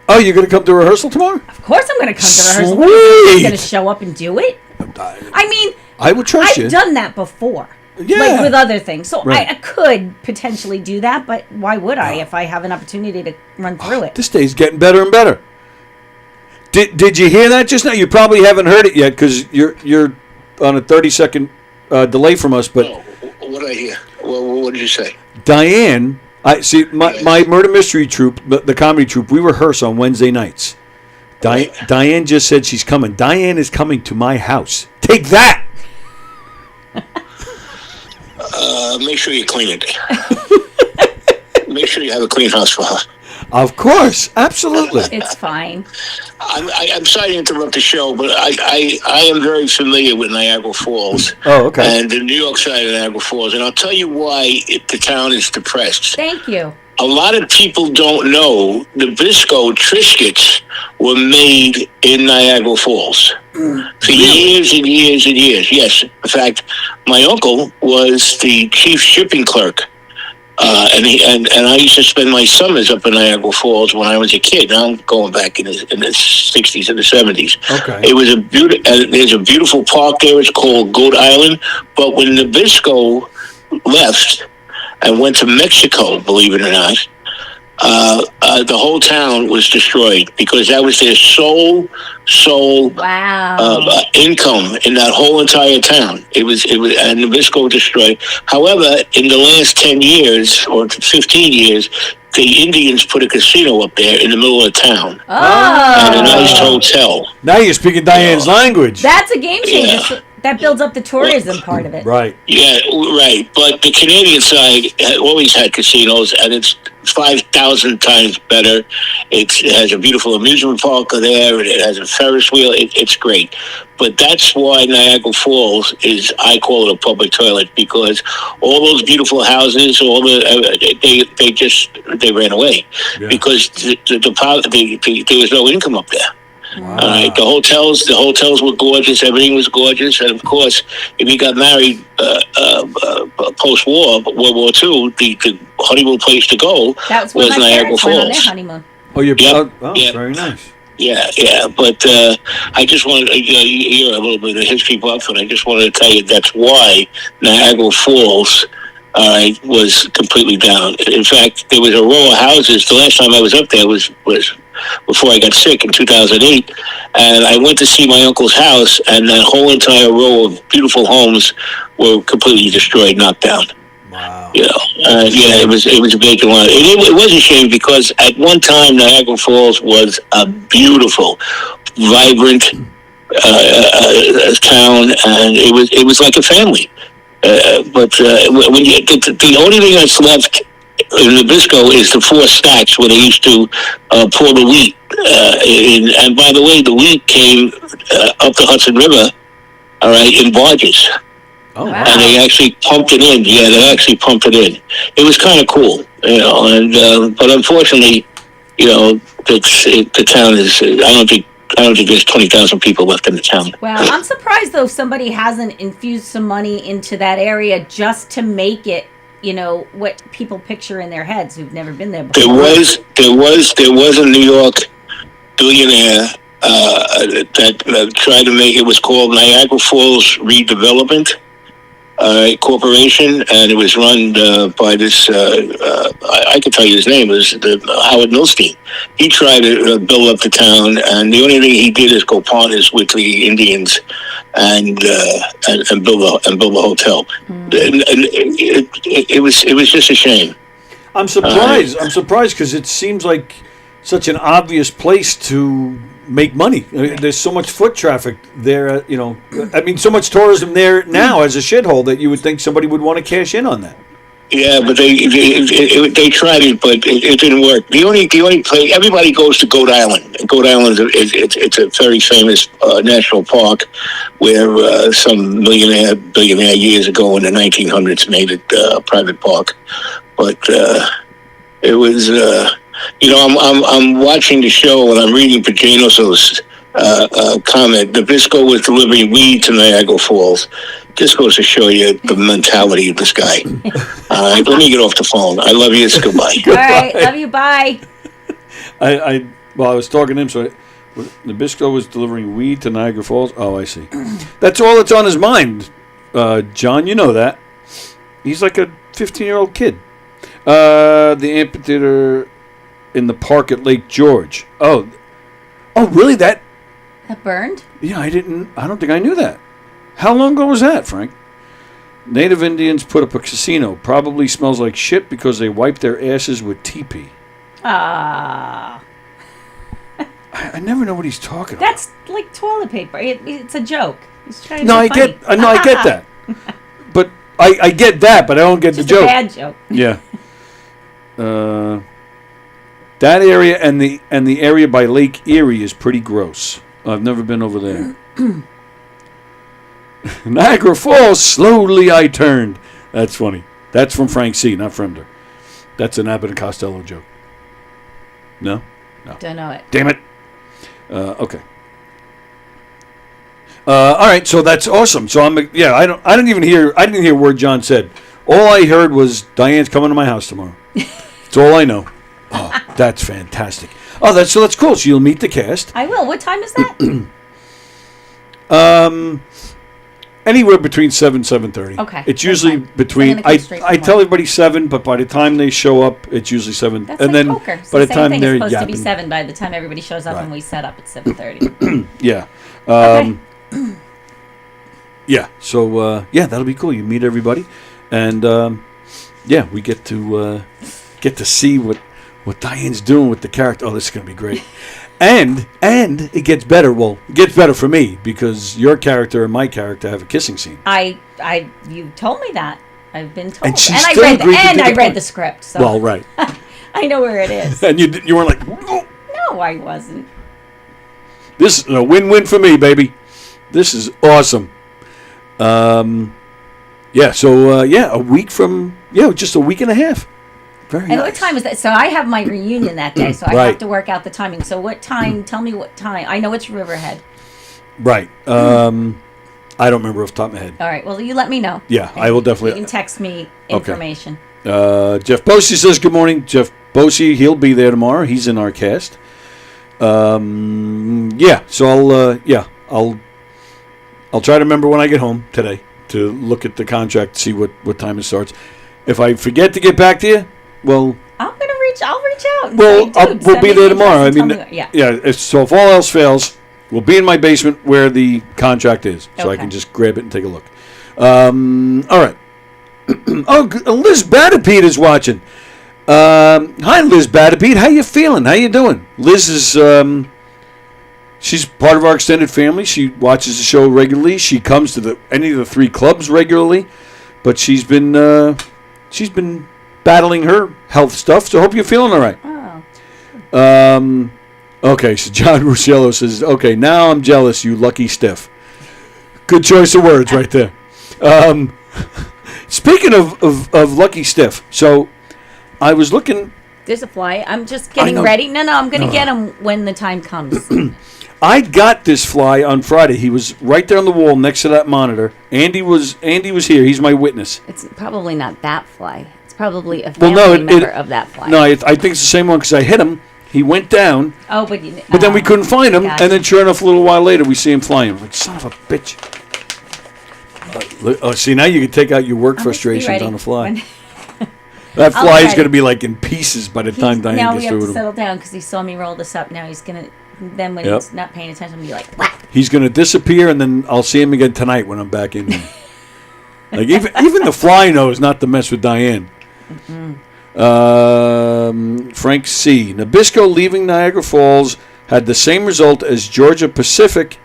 Oh, you're going to come to rehearsal tomorrow? Of course I'm going to come to rehearsal. Sweet. I'm going to show up and do it. I mean, I would trust you. I've done that before. Yeah. Like with other things. So Right. I could potentially do that, but why would I if I have an opportunity to run through it? This day's getting better and better. Did you hear that just now? You probably haven't heard it yet because you're on a 30-second delay from us. But what did I hear? What did you say? Diane, I see my murder mystery troupe, the comedy troupe. We rehearse on Wednesday nights. Diane just said she's coming. Diane is coming to my house. Take that. Make sure you clean it. Make sure you have a clean house for her. Of course, absolutely. It's fine. I'm sorry to interrupt the show, but I am very familiar with Niagara Falls. Oh, okay. And the New York side of Niagara Falls, and I'll tell you why the town is depressed. Thank you. A lot of people don't know the Bisco Triscuits were made in Niagara Falls for years and years and years. Yes, in fact, my uncle was the chief shipping clerk, and I used to spend my summers up in Niagara Falls when I was a kid. Now I'm going back in the 60s and the 70s. Okay. It was there's a beautiful park there. It's called Goat Island. But when Nabisco left and went to Mexico, believe it or not, the whole town was destroyed because that was their sole income in that whole entire town. It was and Nabisco destroyed. However, in the last 10 years or 15 years, the Indians put a casino up there in the middle of town. And a nice hotel. Now you're speaking Diane's language. That's a game changer. So that builds up the tourism part of it. Right. Yeah, right. But the Canadian side always had casinos, and it's 5,000 times better. It has a beautiful amusement park there. It has a Ferris wheel. It's great. But that's why Niagara Falls I call it a public toilet, because all those beautiful houses, they ran away because there was no income up there. Wow. All right, the hotels were gorgeous. Everything was gorgeous, and of course, if you got married post-war, World War II, the honeymoon place to go was Niagara Falls. Went on their honeymoon. Oh, you're yep. Very nice. Yeah, but I just wanted to hear a little bit of history buff, and I just wanted to tell you that's why Niagara Falls was completely down. In fact, there was a row of houses. The last time I was up there was before I got sick in 2008, and I went to see my uncle's house, and that whole entire row of beautiful homes were completely destroyed, knocked down. Wow. You know, it was a big one. It was a shame because at one time Niagara Falls was a beautiful, vibrant town, and it was like a family. But when the only thing that's left in Nabisco is the 4 stacks where they used to pour the wheat. And by the way, the wheat came up the Hudson River, all right, in barges. Oh, wow. And they actually pumped it in. Yeah, they actually pumped it in. It was kind of cool, you know. And but unfortunately, you know, the town is. I don't think there's 20,000 people left in the town. Well, I'm surprised though if somebody hasn't infused some money into that area just to make it, you know, what people picture in their heads who've never been there before. There was a New York billionaire that tried to make it. Was called Niagara Falls Redevelopment Corporation, and it was run by this. I can tell you his name. It was Howard Milstein. He tried to build up the town, and the only thing he did is go partners with the Indians and build a hotel. And it was just a shame. I'm surprised. I'm surprised because it seems like such an obvious place to make money. I mean, there's so much foot traffic there, you know. I mean, so much tourism there now as a shithole that you would think somebody would want to cash in on that. Yeah, but they tried it, but it didn't work. The only place everybody goes to Goat Island. Goat Island it's a very famous national park where some billionaire years ago in the 1900s made it a private park. But it was. You know, I'm watching the show and I'm reading Pagano's comment. Nabisco was delivering weed to Niagara Falls. Just goes to show you the mentality of this guy. All right, let me get off the phone. I love you. It's goodbye. All right, love you. Bye. I was talking to him, so Nabisco was delivering weed to Niagara Falls. Oh, I see. That's all that's on his mind. John, you know that. He's like a 15-year-old kid. The amphitheater in the park at Lake George. Oh, Oh, really? That burned? Yeah, I don't think I knew that. How long ago was that, Frank? Native Indians put up a casino. Probably smells like shit because they wipe their asses with teepee. Ah. I never know what he's talking about. That's like toilet paper. It's a joke. He's trying to No, be funny. I get that. But I get that, but I don't get Just the joke. a bad joke. Yeah. That area and the area by Lake Erie is pretty gross. I've never been over there. Niagara Falls, slowly I turned. That's funny. That's from Frank C., not Fremder. That's an Abbott and Costello joke. No? No. Don't know it. Damn it. Okay. All right, so that's awesome. So I didn't hear a word John said. All I heard was Diane's coming to my house tomorrow. That's all I know. Oh, that's fantastic. Oh, that's cool. So you'll meet the cast. I will. What time is that? Anywhere between 7 and 7:30. Okay. It's usually between. I tell everybody 7, but by the time they show up, it's usually 7. That's and like then poker. It's by the the same time thing. they're It's supposed to be yapping. 7 by the time everybody shows up Right. and we set up at 7:30. Yeah. Yeah. So that'll be cool. You meet everybody, and we get to see what Diane's doing with the character. Oh, this is gonna be great. And it gets better. Well, it gets better for me because your character and my character have a kissing scene. You told me that. I've been told. And she I still read agreed to take I it read on. the script. So Well, right. I know where it is. And you weren't like, "Oh, No, I wasn't. this is a win-win for me, baby. This is awesome. A week from just a week and a half. Very And nice. what time is that? So I have my reunion that day, so I Right. have to work out the timing. So what time? Tell me what time. I know it's Riverhead. Right. I don't remember off the top of my head. All right. Well, you let me know. Yeah, I will definitely. You can text me Okay. information. Jeff Bosey says good morning. Jeff Bosey, he'll be there tomorrow. He's in our cast. So I'll try to remember when I get home today to look at the contract, see what time it starts. If I forget to get back to you, well, I'll reach out. And well, say, dude, we'll send be me there the tomorrow. I address and mean, tell me So if all else fails, we'll be in my basement where the contract is, so I Okay. can just grab it and take a look. All right. Liz Batapete is watching. Hi, Liz Batapete. How you feeling? How you doing? Liz is she's part of our extended family. She watches the show regularly. She comes to any of the 3 clubs regularly, but she's been battling her health stuff. So I hope you're feeling all right. Oh. Okay, so John Rusciello says, okay, now I'm jealous, you lucky stiff. Good choice of words right there. Speaking of lucky stiff, so I was looking. There's a fly. I'm just getting ready. No, I'm going to get him when the time comes. I got this fly on Friday. He was right there on the wall next to that monitor. Andy was here. He's my witness. It's probably not that fly. It's probably a family member of that fly. No, I think it's the same one because I hit him. He went down. Oh, but then we couldn't find him, gotcha. and then sure enough, a little while later, we see him flying. Like, son of a bitch. See, now you can take out your work frustrations on the fly. That fly is going to be like in pieces by the time Diane now gets we have through to with him. settle down because he saw me roll this up. Now he's going to, then when he's not paying attention, he'll be like, whack. He's going to disappear, and then I'll see him again tonight when I'm back in here. Like even the fly knows not to mess with Diane. Frank C. Nabisco leaving Niagara Falls had the same result as Georgia Pacific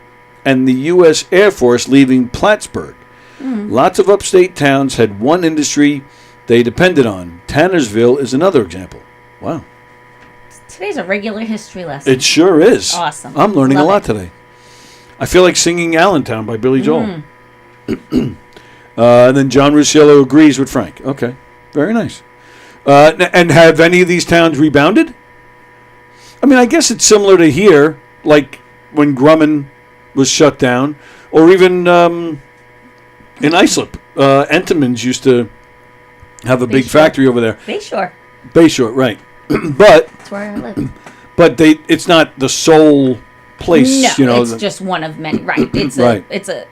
and the U.S. Air Force leaving Plattsburgh. Lots of upstate towns had one industry they depended on. Tannersville is another example. Wow. Today's a regular history lesson. It sure is. Awesome. I'm learning Love a lot it. today. I feel like singing Allentown by Billy Joel. And then John Rusciello agrees with Frank. Okay. Very nice. And have any of these towns rebounded? I mean, I guess it's similar to here, like when Grumman was shut down, or even in Islip. Entenmann's used to have a big factory over there. Bayshore. Bayshore, right. But That's where I live. but it's not the sole place, No, it's just one of many. Right. It's a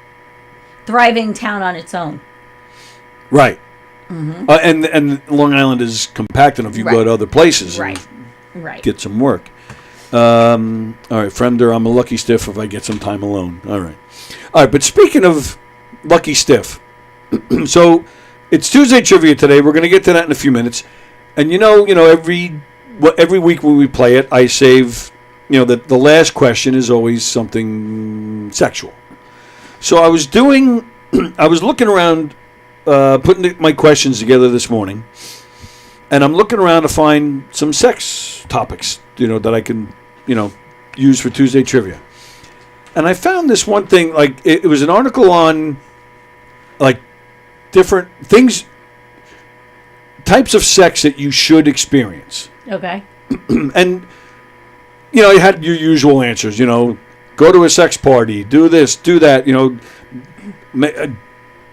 thriving town on its own. Right. And Long Island is compact enough. You go to other places and Right. get some work. All right, Fremder, I'm a lucky stiff if I get some time alone. All right, but speaking of lucky stiff, so it's Tuesday trivia today. We're going to get to that in a few minutes. And every week when we play it, I save, the last question is always something sexual. So I was looking around, putting my questions together this morning, and I'm looking around to find some sex topics, that I can, use for Tuesday trivia. And I found this one thing, like it was an article on, like, different things, types of sex that you should experience. Okay. And, you had your usual answers, go to a sex party, do this, do that,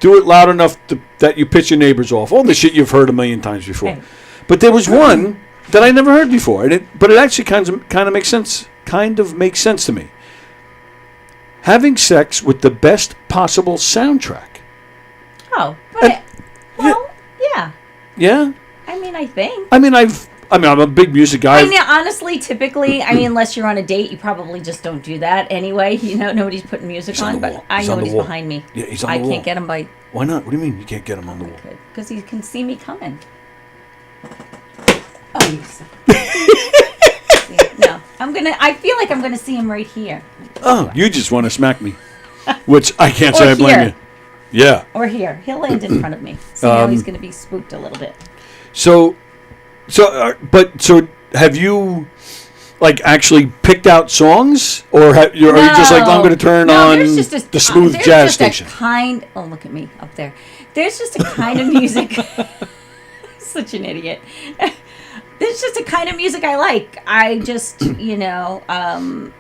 do it loud enough that you piss your neighbors off. All the shit you've heard a million times before. Right. But there was one that I never heard before, but it actually kind of makes sense. To me. Having sex with the best possible soundtrack. Oh, but yeah. Yeah. I mean, I think. I'm a big music guy. I mean, honestly, typically, unless you're on a date, you probably just don't do that anyway. Nobody's putting music on, but I know he's behind me. Yeah, he's on the wall. I can't get him by. Why not? What do you mean you can't get him on the wall? Because he can see me coming. Oh, no, I feel like I'm gonna see him right here. Oh, you just want to smack me, which I can't say I blame you. Yeah. Or here, he'll land in front of me. See how he's gonna be spooked a little bit. So have you, like, actually picked out songs, or are you just like, I'm going to turn on the smooth jazz station? Oh, look at me up there. There's just a kind of music. Such an idiot. There's just a kind of music I like. I just, listen,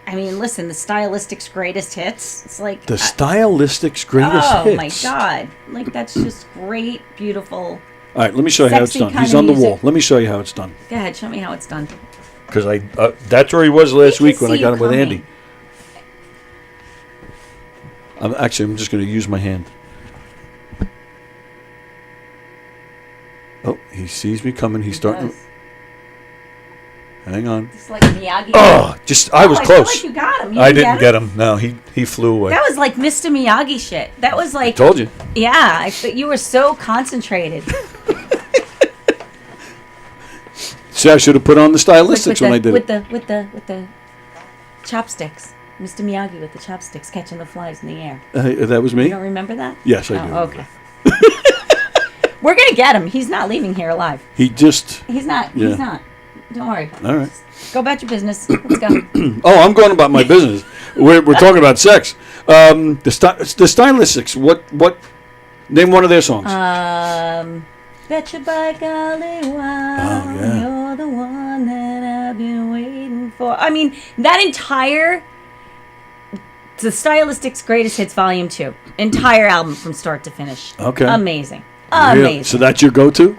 the Stylistics' greatest hits. It's like the Stylistics' greatest hits. Oh my God! Like, that's just great, beautiful. All right, let me show you how it's done. He's on the wall. Let me show you how it's done. Go ahead, show me how it's done. Because that's where he was last week when I got him with Andy. I'm just going to use my hand. Oh, he sees me coming. He's starting. Hang on. It's like Miyagi. I was close. I feel like you got him. I didn't get him. No, he flew away. That was like Mr. Miyagi shit. That was like. I told you. Yeah, you were so concentrated. See, I should have put on the Stylistics when I did it. With the chopsticks. Mr. Miyagi with the chopsticks catching the flies in the air. That was me? You don't remember that? Yes, I do. Okay. We're going to get him. He's not leaving here alive. He's not. Yeah. He's not. Don't worry. All right. Just go about your business. Let's go. I'm going about my business. We're talking about sex. The Stylistics. What? Name one of their songs. Betcha by golly, wow, you're the one that I've been waiting for. That entire, the Stylistics' Greatest Hits Volume 2, entire album from start to finish. Okay. Amazing. Really? Amazing. So that's your go-to?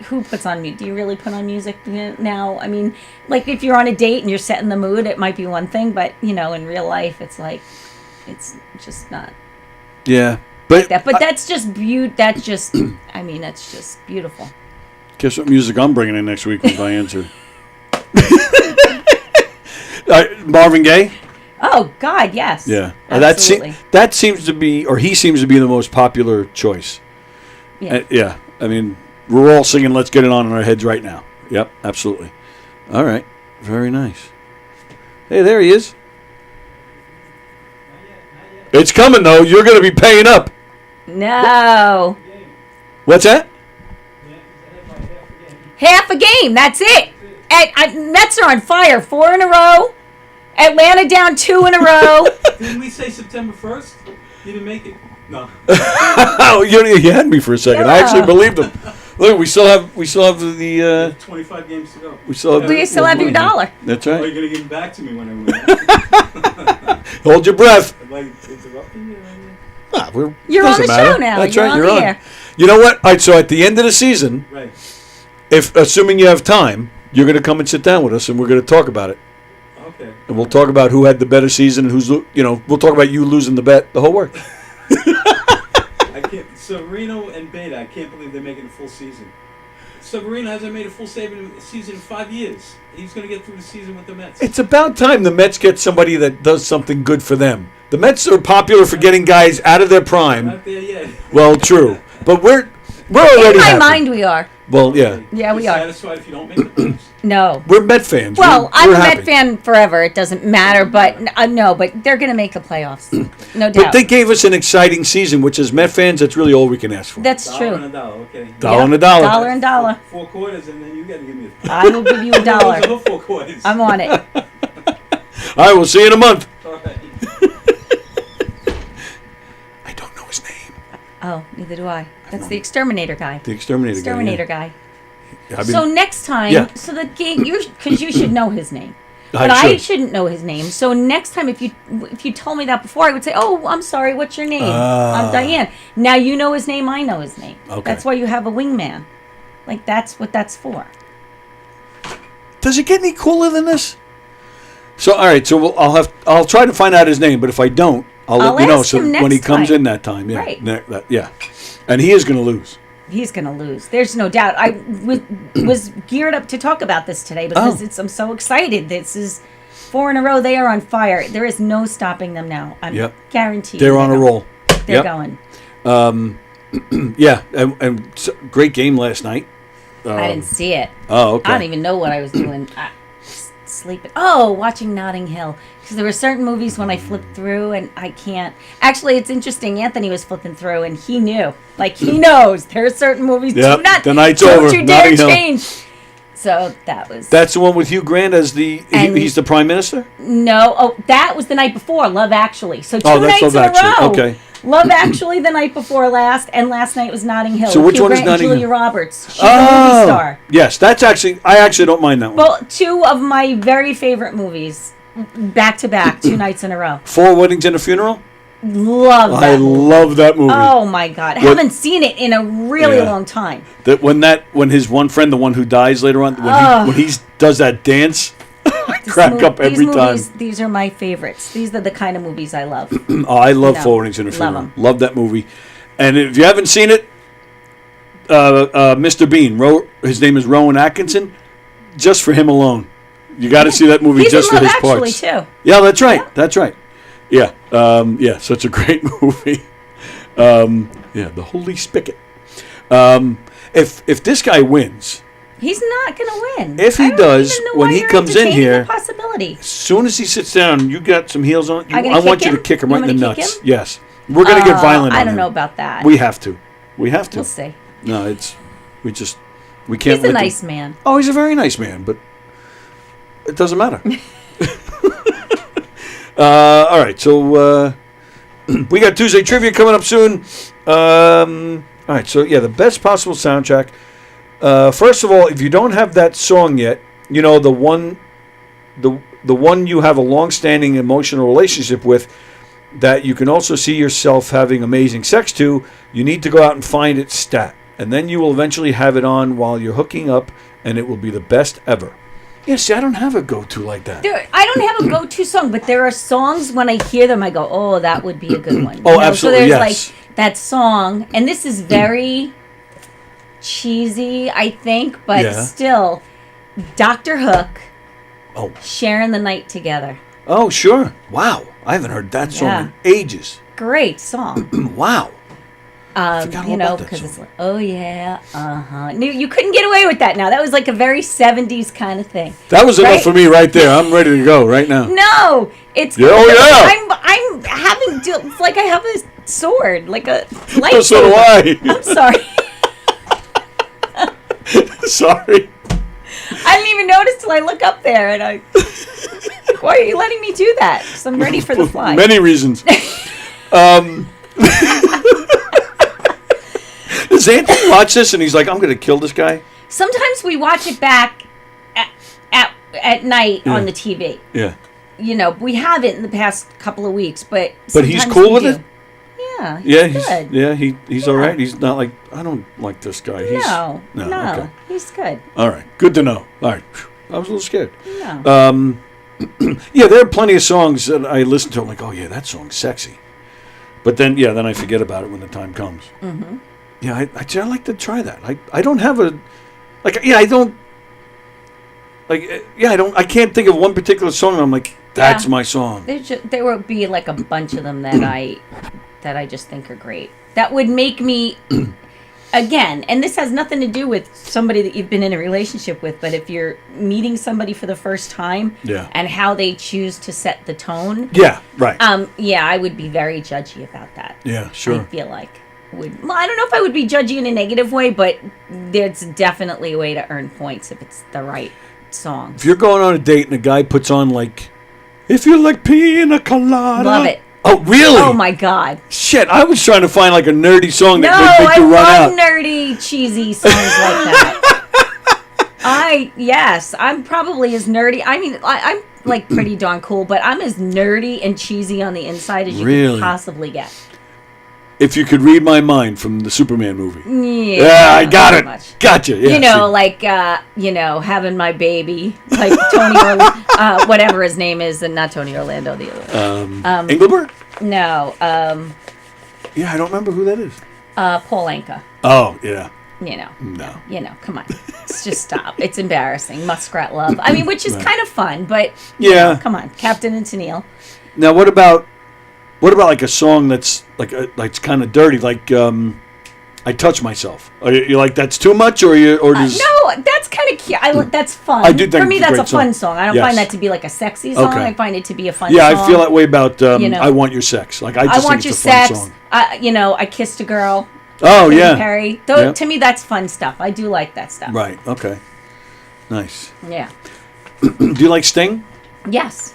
Who puts on music? Do you really put on music now? Like, if you're on a date and you're setting the mood, it might be one thing, but, in real life, it's like, it's just not. Yeah. But that's just that's just beautiful. Guess what music I'm bringing in next week when Diane's here. Marvin Gaye? Oh, God, yes. Yeah. Absolutely. That seems to be, or he seems to be the most popular choice. Yeah. Yeah. We're all singing Let's Get It On in our heads right now. Yep, absolutely. All right. Very nice. Hey, there he is. It's coming, though. You're going to be paying up. No. What's that? Half a game. That's it. Mets are on fire. 4 in a row. Atlanta down 2 in a row. Didn't we say September 1st? You didn't make it? No. You had me for a second. Yeah. I actually believed him. Look, we still have the 25 games to go. We still have your dollar. That's right. Are you going to give it back to me when I win? Hold your breath. Am I interrupting you? You're on the show now. That's you're right. On You're the on. Air. You know what? All right. So at the end of the season, right. If assuming you have time, you're going to come and sit down with us, and we're going to talk about it. Okay. And we'll talk about who had the better season, and we'll talk about you losing the bet, the whole work. I can't. So Reno and Beta, I can't believe they're making a full season. Severino hasn't made a full season in 5 years. He's going to get through the season with the Mets. It's about time the Mets get somebody that does something good for them. The Mets are popular for getting guys out of their prime. Not there yet. Well, true, but we're already In my happy. mind, we are. Well, yeah. Yeah, we are. Satisfied if you don't make the playoffs? No. We're Met fans. Well, I'm we're a happy. Met fan forever. It doesn't matter, but no, but they're going to make the playoffs. No doubt. But they gave us an exciting season, which as Met fans, that's really all we can ask for. That's $1 true. and a dollar, okay. Dollar and a dollar. Dollar and dollar. 4 quarters, and then you got to give me I will give you a dollar. Those are 4 quarters. I'm on it. All right, we'll see you in a month. All right. I don't know his name. Oh, neither do I. That's the exterminator guy. The exterminator, Exterminator guy. guy. Yeah. I mean, So next time, Yeah. so the game, because you should know his name. I But I should. shouldn't know his name. So next time, if you told me that before, I would say, "Oh, I'm sorry. What's your name?" I'm Diane. Now you know his name. I know his name. Okay. That's why you have a wingman. Like that's what that's for. Does it get any cooler than this? So all right, so I'll try to find out his name, but if I don't, I'll let you know. ask So him when he next comes time. in that time, yeah, Right. yeah, and he is going to lose. He's gonna lose. There's no doubt. I was geared up to talk about this today because I'm so excited. This is 4 in a row. They are on fire. There is no stopping them now. I'm guaranteed. They're on a roll. They're Yep. going. Yeah, and great game last night. I didn't see it. Oh, okay. I don't even know what I was doing. Sleeping. Oh, watching Notting Hill. Because there were certain movies when I flipped through and I can't. Actually, it's interesting. Anthony was flipping through and he knew. Like, he knows. There are certain movies. Yep, Do not, the night's don't over. you dare Notting Hill. change. So that was. That's the one with Hugh Grant as he's the prime minister? No. Oh, that was the night before. Love Actually. So two that's nights Love in Actually. a row. Okay. Love Actually the night before last, and last night was Notting Hill. So with which Hugh one is Grant and Notting Julia Hill? Roberts. She's a movie star. Yes, I actually don't mind that one. Well, 2 of my very favorite movies, back to back, 2 nights in a row. 4 Weddings and a Funeral? Love that. I love that movie. Oh my God, haven't seen it in a really Yeah. long time. When his one friend, the one who dies later on, when he does that dance, I crack up every time. These are my favorites. These are the kind of movies I love. Oh, I love No, 4 Weddings and a love Funeral. 'em. Love that movie. And if you haven't seen it, Mr. Bean, his name is Rowan Atkinson. Just for him alone, you got to see that movie He's just in for Love his Actually, parts. too. Yeah, that's right. That's right. Yeah, such a great movie. Yeah, the Holy Spigot. If this guy wins, He's not going to win. if he I don't does, even know when why he you're comes in entertaining here, the possibility. as soon as he sits down, you got some heels on. I'm gonna I want kick you to him? kick him You right in want the me to kick nuts. him? Yes, we're gonna get violent. I on don't him. know about that. We have to. We have to. We'll see. No, we can't. He's a let nice them- man. Oh, he's a very nice man, but it doesn't matter. All right, so we got Tuesday trivia coming up soon. All right, so yeah, the best possible soundtrack. First of all, if you don't have that song yet, you know the one you have a long-standing emotional relationship with, that you can also see yourself having amazing sex to. You need to go out and find it stat, and then you will eventually have it on while you're hooking up, and it will be the best ever. Yeah, see, I don't have a go-to like that. I don't have a go-to song, but there are songs when I hear them, I go, "Oh, that would be a good one." Oh, absolutely, So there's yes. like that song, and this is very cheesy, I think, but Yeah. still, Dr. Hook. Oh. Sharing the Night Together. Oh, sure. Wow, I haven't heard that song Yeah. in ages. Great song. Wow. You know, because it's like, oh yeah, You couldn't get away with that now. That was like a very 70s kind of thing. That was enough right? for me right there. I'm ready to go right now. No, it's Yeah, oh, yeah. I'm having it's like I have a sword, like a lightsaber. Oh, so do I. I'm sorry. Sorry. I didn't even notice till I look up there, and I. Why are you letting me do that? 'Cause I'm ready for the fly. Many reasons. Does Anthony watch this and he's like, I'm going to kill this guy? Sometimes we watch it back at night Yeah. on the TV. Yeah. You know, we haven't in the past couple of weeks, but He's sometimes cool we with do. it? Yeah, Yeah, good. he's all right. He's not like, I don't like this guy. He's, No, okay. he's good. All right, good to know. All right, I was a little scared. No. Yeah, there are plenty of songs that I listen to. I'm like, oh yeah, that song's sexy. But then I forget about it when the time comes. Mm-hmm. Yeah, I like to try that. I don't have a Like, yeah, I don't. Like, yeah, I don't. I can't think of one particular song. And I'm like, that's my song. There will be like a bunch of them that I just think are great. That would make me. Again, and this has nothing to do with somebody that you've been in a relationship with, but if you're meeting somebody for the first time, and how they choose to set the tone, right, I would be very judgy about that. Yeah, sure. I feel like I don't know if I would be judgy in a negative way, but there's definitely a way to earn points if it's the right song. If you're going on a date and a guy puts on like, if you like pina colada, love it. Oh, really? Oh my God! Shit, I was trying to find like a nerdy song that would make you run out. No, I love nerdy, cheesy songs like that. I'm probably as nerdy. I mean, I'm like pretty darn cool, but I'm as nerdy and cheesy on the inside as you can possibly get. If you could read my mind from the Superman movie. Yeah, I got it. Much. Gotcha. Yeah, you know, like having my baby, like Tony whatever his name is, and not Tony Orlando, the other. Engelbert? No. Yeah, I don't remember who that is. Paul Anka. Oh, yeah. No. Come on. Just stop. It's embarrassing. Muskrat Love. I mean, which is kind of fun, but come on, Captain and Tennille. Now, what about like a song that's like kind of dirty, like I Touch Myself? Are you like that's too much, or does? No, that's kind of cute. That's fun. I do think for me, it's a that's great a fun song. song. I don't find that to be like a sexy song. Okay. I find it to be a fun song. song. I feel that way about I Want Your Sex. Like I just Want think it's Your a fun Sex. song. I Kissed a Girl. Oh, Katy yeah. Perry. To me, that's fun stuff. I do like that stuff. Right. Okay. Nice. Yeah. Do you like Sting? Yes.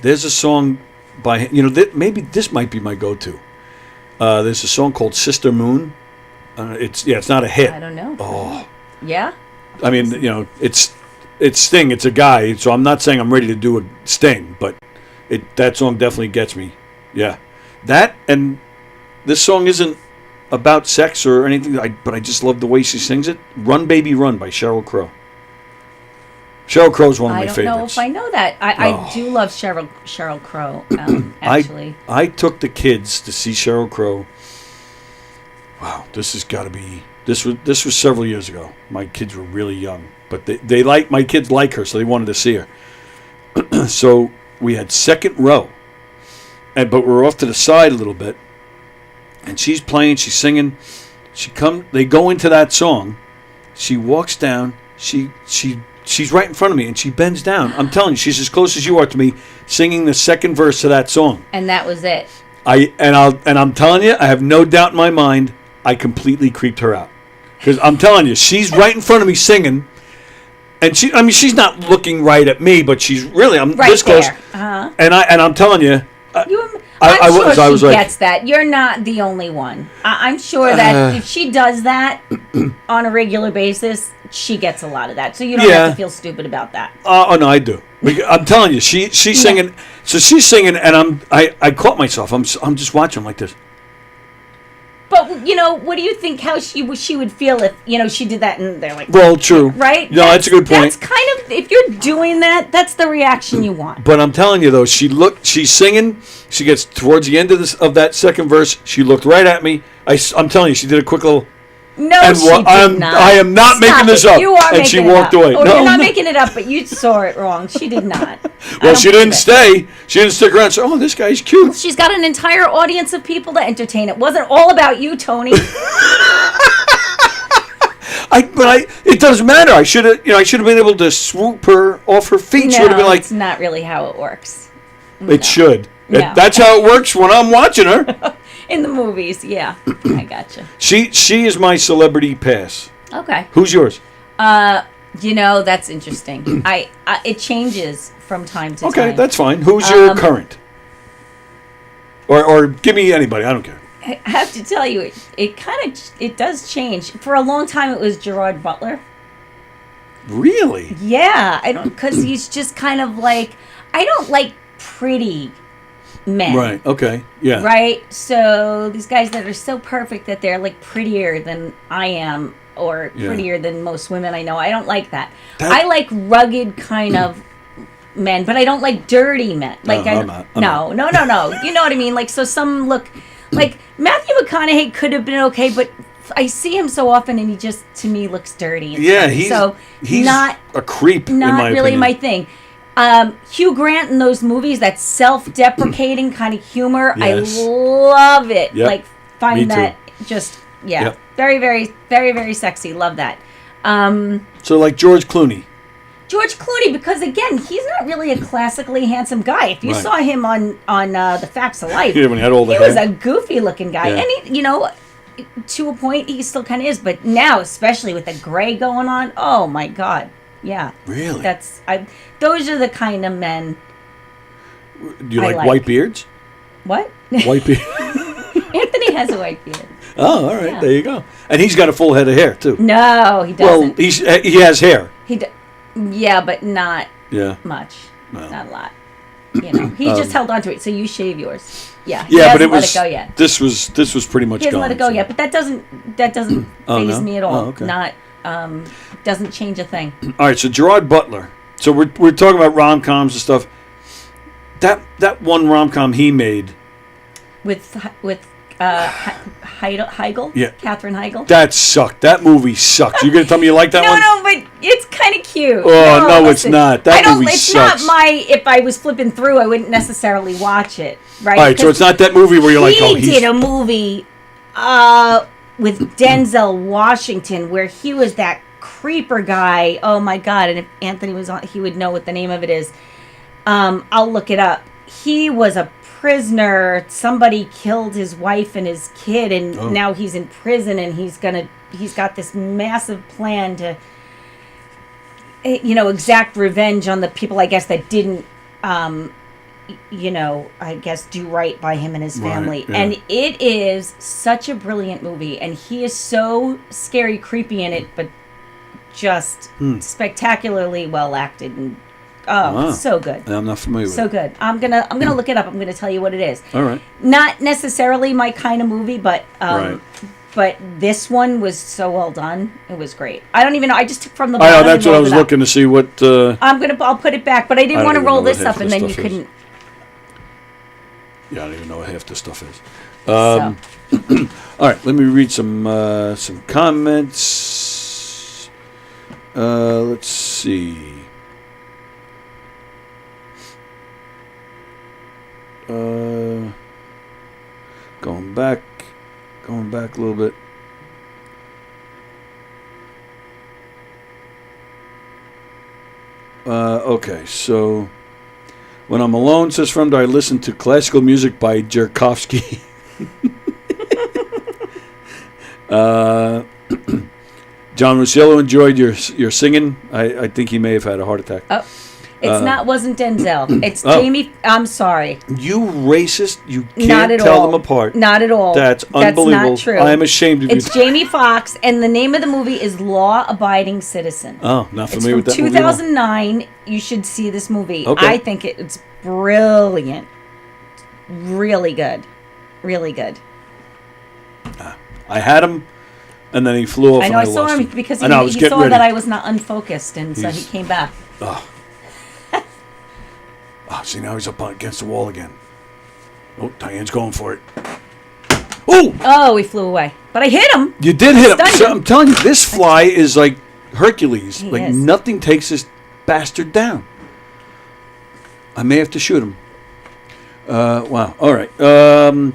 There's a song by maybe this might be my go-to. There's a song called Sister Moon. It's not a hit. I don't know. Oh. Yeah. I mean, it's Sting. It's a guy, so I'm not saying I'm ready to do a Sting, but that song definitely gets me. Yeah. That and this song isn't about sex or anything, but I just love the way she sings it. Run Baby Run by Sheryl Crow. Sheryl Crow's one of my favorites. I don't know if I know that. I do love Sheryl Crow, actually. I took the kids to see Sheryl Crow. Wow, this has got to be... This was several years ago. My kids were really young. But my kids like her, so they wanted to see her. So we had second row. But we're off to the side a little bit. And she's playing, she's singing. They go into that song. She walks down. She's right in front of me, and she bends down. I'm telling you, she's as close as you are to me, singing the second verse to that song. And that was it. I'm telling you, I have no doubt in my mind, I completely creeped her out. Because I'm telling you, she's right in front of me singing, and she's not looking right at me, but she's really, I'm right this close. Uh-huh. And I'm telling you, I'm sure she gets that. You're not the only one. I'm sure that if she does that on a regular basis, she gets a lot of that. So you don't have to feel stupid about that. Oh no, I do. I'm telling you, she's singing. So she's singing, and I caught myself. I'm just watching like this. But what do you think? How she would feel if she did that and they're like, well, true, right? No, that's a good point. That's kind of, if you're doing that, that's the reaction you want. But I'm telling you though, she's singing. She gets towards the end of that second verse. She looked right at me. I'm telling you, she did a quick little. No, she did not. I am not making this up. You are and making she it walked up. away. Or no, you're not making it up, but you saw it wrong. She did not. Well, she didn't stay. She didn't stick around. So, this guy's cute. She's got an entire audience of people to entertain. It wasn't all about you, Tony. It doesn't matter. I should have been able to swoop her off her feet. She would have been like. It's not really how it works. It should. No. That's how it works when I'm watching her. In the movies, yeah. I gotcha. She is my celebrity pass. Okay. Who's yours? That's interesting. It changes from time to time. Okay, that's fine. Who's your current? Or give me anybody. I don't care. I have to tell you, it does change. For a long time, it was Gerard Butler. Really? Yeah, because he's just kind of like, I don't like pretty men. Right. Okay. Yeah. Right. So these guys that are so perfect that they're like prettier than I am, or prettier than most women I know. I don't like that. I like rugged kind of men, but I don't like dirty men. Like No. You know what I mean? Like, so some look like Matthew McConaughey could have been okay, but I see him so often, and he just to me looks dirty. And Yeah, funny. he's not a creep. Not in my really opinion. my thing. Hugh Grant in those movies, that self-deprecating kind of humor, Yes. I love it. Yep. Like find Me too. that just Yep. very, very, very, very sexy. Love that. So like George Clooney. George Clooney, because again, he's not really a classically handsome guy. If you Right. saw him on The Facts of Life, Yeah, when he had all the he hair. was a goofy-looking guy, Yeah. and he, to a point, he still kind of is. But now, especially with the gray going on, oh my God, yeah, Really? Those are the kind of men. Do you I like like. white beards? What? White beard. Anthony has a white beard. Oh, all right. Yeah. There you go. And he's got a full head of hair too. No, he doesn't. Well, he has hair. Yeah, but not Yeah. much. No. Not a lot. He just held on to it. So you shave yours. Yeah. He Yeah, but hasn't it was. let it go yet. This was pretty much He hasn't gone. let it go so. yet, but that doesn't Oh, faze no? me at all. Oh, okay. Not doesn't change a thing. All right, so Gerard Butler. So we're talking about rom-coms and stuff. That one rom-com he made. With Heigl? Yeah. Katherine Heigl? That sucked. That movie sucked. You're gonna tell me you like that one? No, but it's kind of cute. Oh, no, it's listen, not. That movie it's sucks. not if I was flipping through, I wouldn't necessarily watch it, right? All right, so it's not that movie where you're like, oh, he he's... did a movie with Denzel Washington where he was that creeper guy. Oh my God! And if Anthony was on, he would know what the name of it is. I'll look it up. He was a prisoner. Somebody killed his wife and his kid, and now he's in prison, and he's got this massive plan to, exact revenge on the people, I guess, that didn't, I guess, do right by him and his family. Right, yeah. And it is such a brilliant movie, and he is so scary, creepy in it, but just spectacularly well acted, and Wow. so good. I'm not familiar with So it. good. I'm gonna look it up. I'm gonna tell you what it is. All right. Not necessarily my kind of movie, but Right. but this one was so well done. It was great. I don't even know. I just took from the I bottom. know, that's and what I rolled was it up. looking to see what... I'll put it back, but I didn't I want to don't roll even know this what up half and the then you stuff is. couldn't. Yeah, I don't even know what half this stuff is. So. All right, let me read some comments. Let's see. Going back a little bit. Okay, so when I'm alone, says From, do I listen to classical music by Tchaikovsky? John Russillo enjoyed your singing. I think he may have had a heart attack. Oh, wasn't Denzel. It's Oh. Jamie. I'm sorry. You racist! You Not can't at tell all. them apart. Not at all. That's unbelievable. That's not true. I am ashamed of you. It's Jamie Foxx, and the name of the movie is Law Abiding Citizen. Oh, not It's familiar from with that movie at all. 2009. You should see this movie. Okay. I think it's brilliant. Really good. Really good. I had him, and then he flew off. I know. I and saw lost him because I know, I was he getting saw ready. that I was not unfocused, and so he He's- came back. Oh, see, now he's up against the wall again. Oh, Diane's going for it. Oh, he flew away. But I hit him. You did hit him. Stunned So, him. I'm telling you, this fly is like Hercules. He Like is. nothing takes this bastard down. I may have to shoot him. Wow. All right. Mr.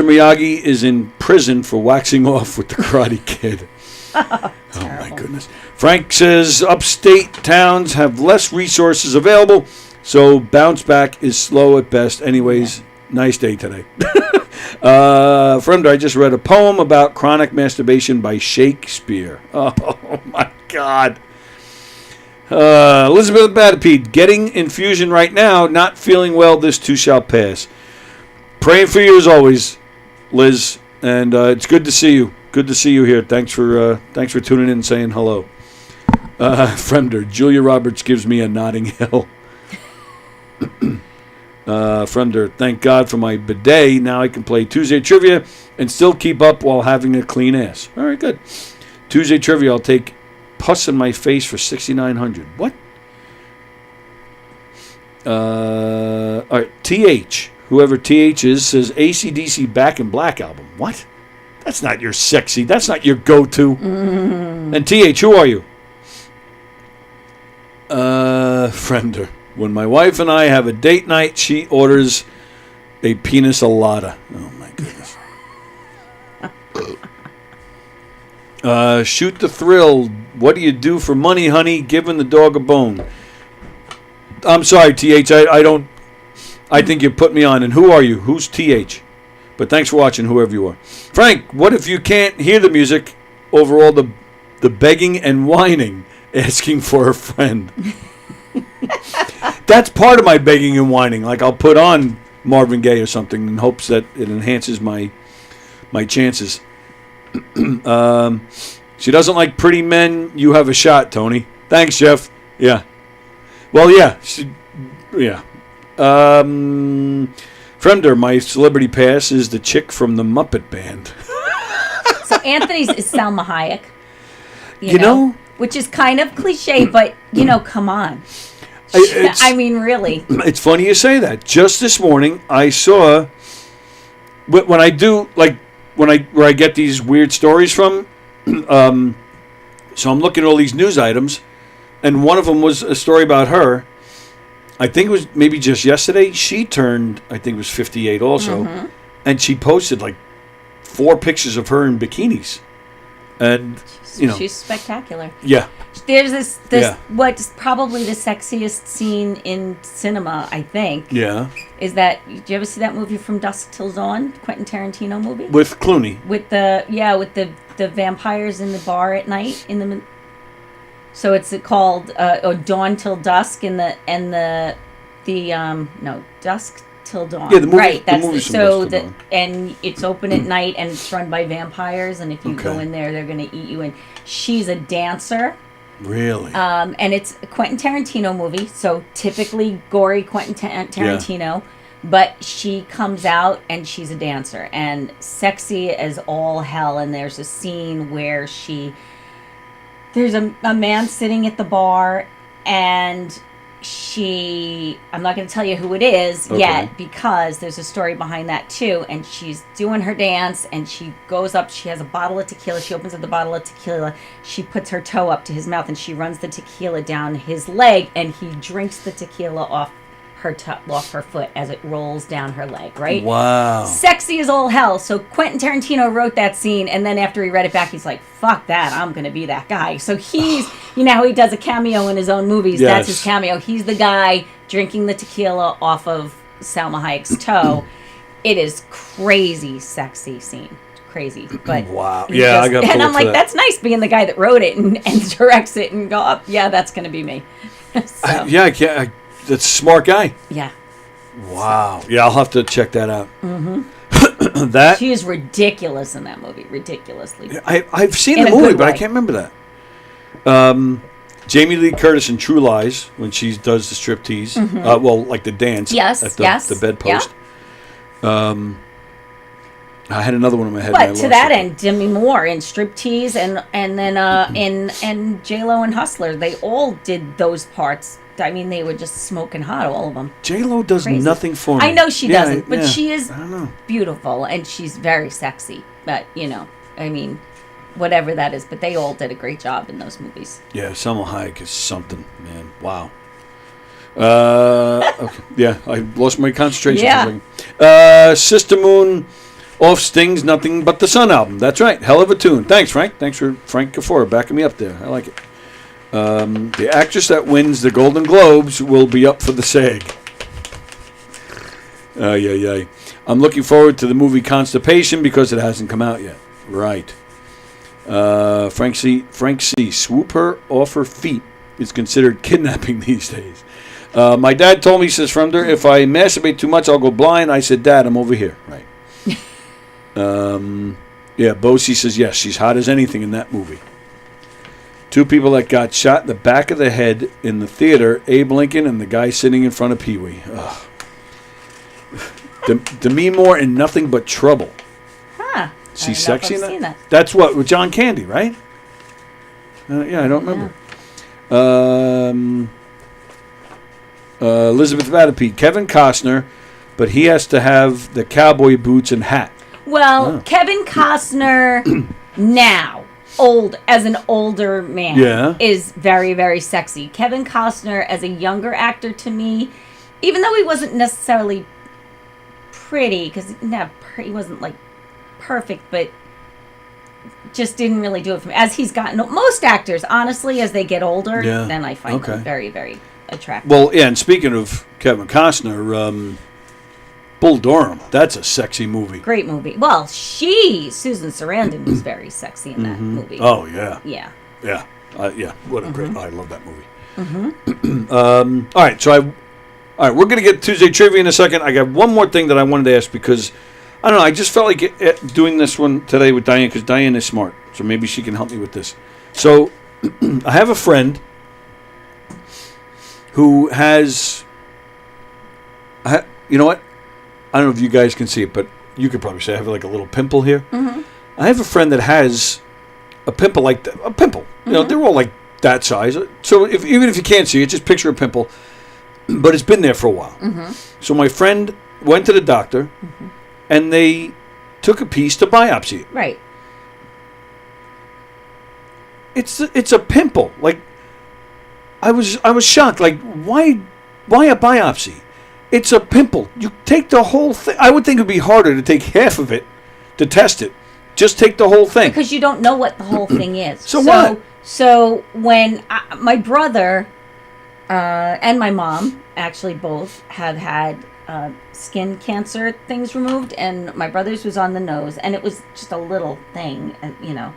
Miyagi is in prison for waxing off with the Karate Kid. Oh my goodness. Frank says upstate towns have less resources available, so bounce back is slow at best. Anyways, nice day today. I just read a poem about chronic masturbation by Shakespeare. Oh my God. Elizabeth Batapede, getting infusion right now, not feeling well, this too shall pass. Praying for you as always, Liz, and it's good to see you. Good to see you here. Thanks for tuning in and saying hello. Fremder, Julia Roberts gives me a Notting Hill. Fremder, thank God for my bidet. Now I can play Tuesday Trivia and still keep up while having a clean ass. All right, good. Tuesday Trivia, I'll take pus in my face for $6,900. What? All right, TH. Whoever TH is says AC/DC Back in Black album. What? That's not your sexy. That's not your go-to. And TH, who are you? Friender. When my wife and I have a date night, she orders a penis alada. Oh, my goodness. Shoot the thrill. What do you do for money, honey? Giving the dog a bone. I'm sorry, TH. I think you put me on. And who are you? Who's TH? But thanks for watching, whoever you are. Frank, what if you can't hear the music over all the begging and whining, asking for a friend? That's part of my begging and whining. Like, I'll put on Marvin Gaye or something in hopes that it enhances my chances. She doesn't like pretty men. You have a shot, Tony. Thanks, Jeff. Yeah. Well, yeah. Yeah. Fremder, my celebrity pass is the chick from the Muppet Band. So Anthony's is Salma Hayek. You know? Which is kind of cliche, but, come on. I mean, really. It's funny you say that. Just this morning, I saw, when I do, like, where I get these weird stories from, so I'm looking at all these news items, and one of them was a story about her. I think it was maybe just yesterday. She turned, I think it was 58 also, and she posted like 4 pictures of her in bikinis, and she's spectacular. Yeah. There's this what's probably the sexiest scene in cinema, I think. Yeah. Is that, did you ever see that movie From Dusk Till Dawn, Quentin Tarantino movie? With Clooney. With the vampires in the bar at night in the. So it's called Dawn Till Dusk Dusk Till Dawn. Yeah, the movie. Right. That's the so that, and it's open at night and it's run by vampires, and if you go in there, they're going to eat you. And she's a dancer. Really? And it's a Quentin Tarantino movie, so typically gory Quentin Tarantino. But she comes out and she's a dancer and sexy as all hell. And there's a scene where there's a man sitting at the bar, and I'm not going to tell you who it is yet, because there's a story behind that too. And she's doing her dance, and she goes up, she has a bottle of tequila, she opens up the bottle of tequila, she puts her toe up to his mouth, and she runs the tequila down his leg, and he drinks the tequila off her foot as it rolls down her leg, right? Wow. Sexy as all hell. So Quentin Tarantino wrote that scene, and then after he read it back, he's like, fuck that, I'm going to be that guy. So he's, how he does a cameo in his own movies. Yes. That's his cameo. He's the guy drinking the tequila off of Salma Hayek's toe. It is crazy sexy scene. Crazy. But wow. Yeah, I got and I'm like, that. That's nice being the guy that wrote it and directs it and go up. Yeah, that's going to be me. I can't. That's a smart guy. Yeah. Wow. Yeah, I'll have to check that out. She is ridiculous in that movie. Ridiculously. I've seen the movie, but I can't remember that. Jamie Lee Curtis in True Lies, when she does the striptease. Like the dance at the bedpost. Yeah. I had another one in my head. But to that end, Demi Moore in Striptease and then in J-Lo and Hustler, they all did those parts. I mean, they were just smoking hot, all of them. J-Lo does nothing for me. I know she doesn't, but she is beautiful and she's very sexy. But, I mean, whatever that is. But they all did a great job in those movies. Yeah, Salma Hayek is something, man. Wow. Okay. Yeah, I lost my concentration for a second. Sister Moon off Sting's Nothing But the Sun album. That's right. Hell of a tune. Thanks, Frank. Thanks for Frank Kafora backing me up there. I like it. The actress that wins the Golden Globes will be up for the SAG. I'm looking forward to the movie Constipation because it hasn't come out yet. Right. Frank C. Swoop her off her feet is considered kidnapping these days. My dad told me, says Fremder, if I masturbate too much, I'll go blind. I said, Dad, I'm over here. Right. Bosie says, yes, she's hot as anything in that movie. 2 people that got shot in the back of the head in the theater, Abe Lincoln and the guy sitting in front of Pee Wee. Demi Moore in Nothing But Trouble. Huh. She's sexy in that? That's what, with John Candy, right? I don't remember. Elizabeth Vatapede, Kevin Costner, but he has to have the cowboy boots and hat. Well, Kevin Costner now, as an older man, is very, very sexy. Kevin Costner as a younger actor, to me, even though he wasn't necessarily pretty, because he wasn't like perfect, but just didn't really do it for me. As he's gotten, most actors, honestly, as they get older, then I find them very, very attractive. Well, yeah, and speaking of Kevin Costner, Bull Durham, that's a sexy movie. Great movie. Well, Susan Sarandon was very sexy in that movie. Oh, yeah. Yeah. Yeah. What a great, I love that movie. All right, we're going to get Tuesday Trivia in a second. I got one more thing that I wanted to ask because, I don't know, I just felt like doing this one today with Diane because Diane is smart, so maybe she can help me with this. So, I have a friend who has, you know what? I don't know if you guys can see it, but you could probably say I have like a little pimple here. I have a friend that has a pimple like that. A pimple. You know, they're all like that size. So even if you can't see it, just picture a pimple. But it's been there for a while. So my friend went to the doctor, and they took a piece to biopsy it. Right. It's a pimple. Like I was shocked. Like why a biopsy? It's a pimple. You take the whole thing. I would think it would be harder to take half of it to test it. Just take the whole thing. Because you don't know what the whole thing is. So what? So when my brother and my mom, actually both, have had skin cancer things removed, and my brother's was on the nose, and it was just a little thing, you know.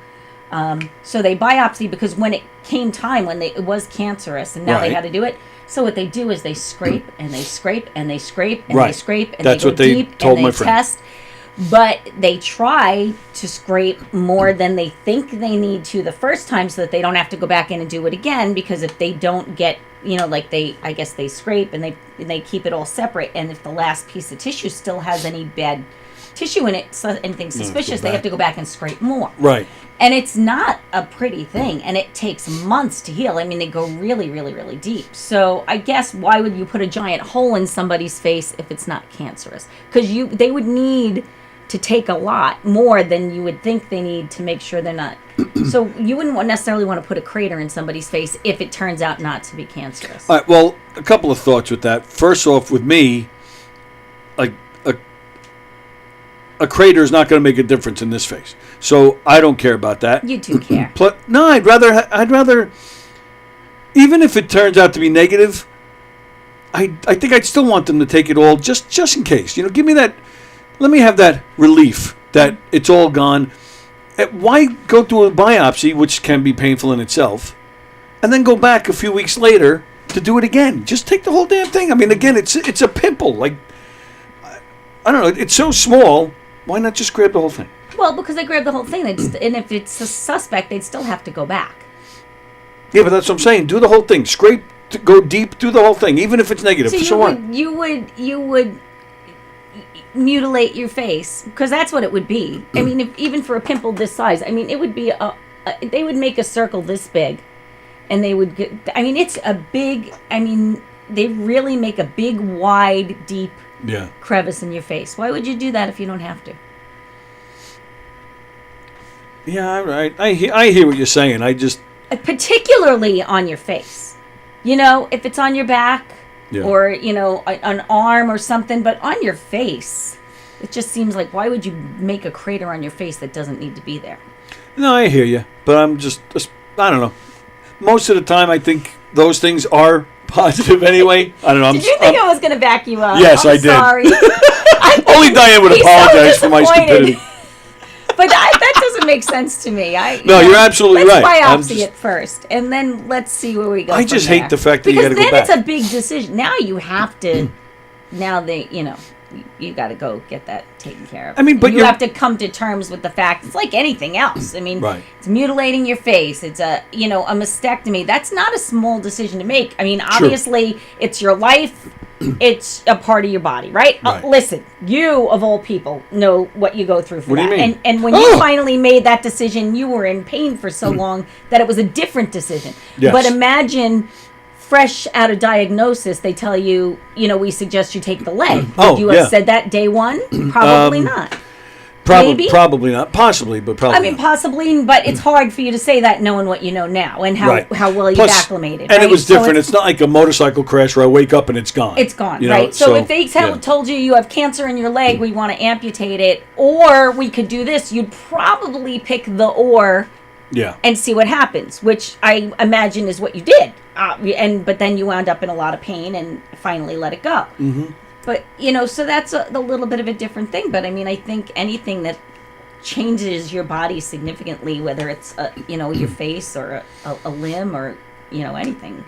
So they biopsied because when it came time, it was cancerous, and now they had to do it. So what they do is they scrape and they scrape and they scrape and they scrape and That's they go what they deep told and my they friend. test. But they try to scrape more than they think they need to the first time so that they don't have to go back in and do it again, because if they don't get, you know, like I guess they scrape and they keep it all separate, and if the last piece of tissue still has any bad tissue in it, anything suspicious, they have to go back and scrape more. Right. And it's not a pretty thing, and it takes months to heal. I mean, they go really, really, really deep. So I guess why would you put a giant hole in somebody's face if it's not cancerous? Because they would need to take a lot more than you would think they need to make sure they're not. So you wouldn't necessarily want to put a crater in somebody's face if it turns out not to be cancerous. All right, well, a couple of thoughts with that. First off, with me, like a crater is not going to make a difference in this face. So I don't care about that. You do care. No, I'd rather, even if it turns out to be negative, I think I'd still want them to take it all just in case. You know, give me that. Let me have that relief that it's all gone. Why go through a biopsy, which can be painful in itself, and then go back a few weeks later to do it again? Just take the whole damn thing. I mean, again, it's a pimple. Like, I don't know. It's so small. Why not just grab the whole thing? Well, because they grab the whole thing, and if it's a suspect, they'd still have to go back. Yeah, but that's what I'm saying. Do the whole thing. Scrape, go deep, do the whole thing, even if it's negative. So what? You would mutilate your face, because that's what it would be. I mean, even for a pimple this size, I mean, it would be they would make a circle this big, and they would get. I mean, it's a big. I mean, they really make a big, wide, deep crevice in your face. Why would you do that if you don't have to? Yeah, right. I hear what you're saying. I just particularly on your face. You know, if it's on your back or, you know, an arm or something, but on your face, it just seems like, why would you make a crater on your face that doesn't need to be there? No, I hear you, but I'm just I don't know. Most of the time, I think those things are positive anyway. I don't know. Did you think I was going to back you up? Yes, I did. Sorry. Only Diane would apologize for my stupidity. But that doesn't make sense to me. You're absolutely let's right. Let's biopsy it first, and then let's see where we go. I just hate the fact that you got to go back. Because then it's a big decision. Now you have to. Now you got to go get that taken care of. I mean, but you have to come to terms with the fact it's like anything else. I mean, it's mutilating your face. It's a mastectomy. That's not a small decision to make. I mean, obviously, it's your life. It's a part of your body, right? Listen, you of all people know what you go through for that. Do you mean? And when you finally made that decision, you were in pain for so long that it was a different decision. Yes. But imagine, fresh out of diagnosis, they tell you, we suggest you take the leg. Would you have said that day one? Probably not. Maybe. Probably not. Possibly, but probably. I mean, possibly, but it's hard for you to say that knowing what you know now and how well you've acclimated. And right? it was different. It's not like a motorcycle crash where I wake up and it's gone. It's gone, you know? right? So if they told you have cancer in your leg, we want to amputate it, or we could do this, you'd probably pick the or. Yeah. And see what happens, which I imagine is what you did. But then you wound up in a lot of pain and finally let it go. Mm-hmm. But, so that's a little bit of a different thing. But, I mean, I think anything that changes your body significantly, whether it's, your face or a limb or, anything,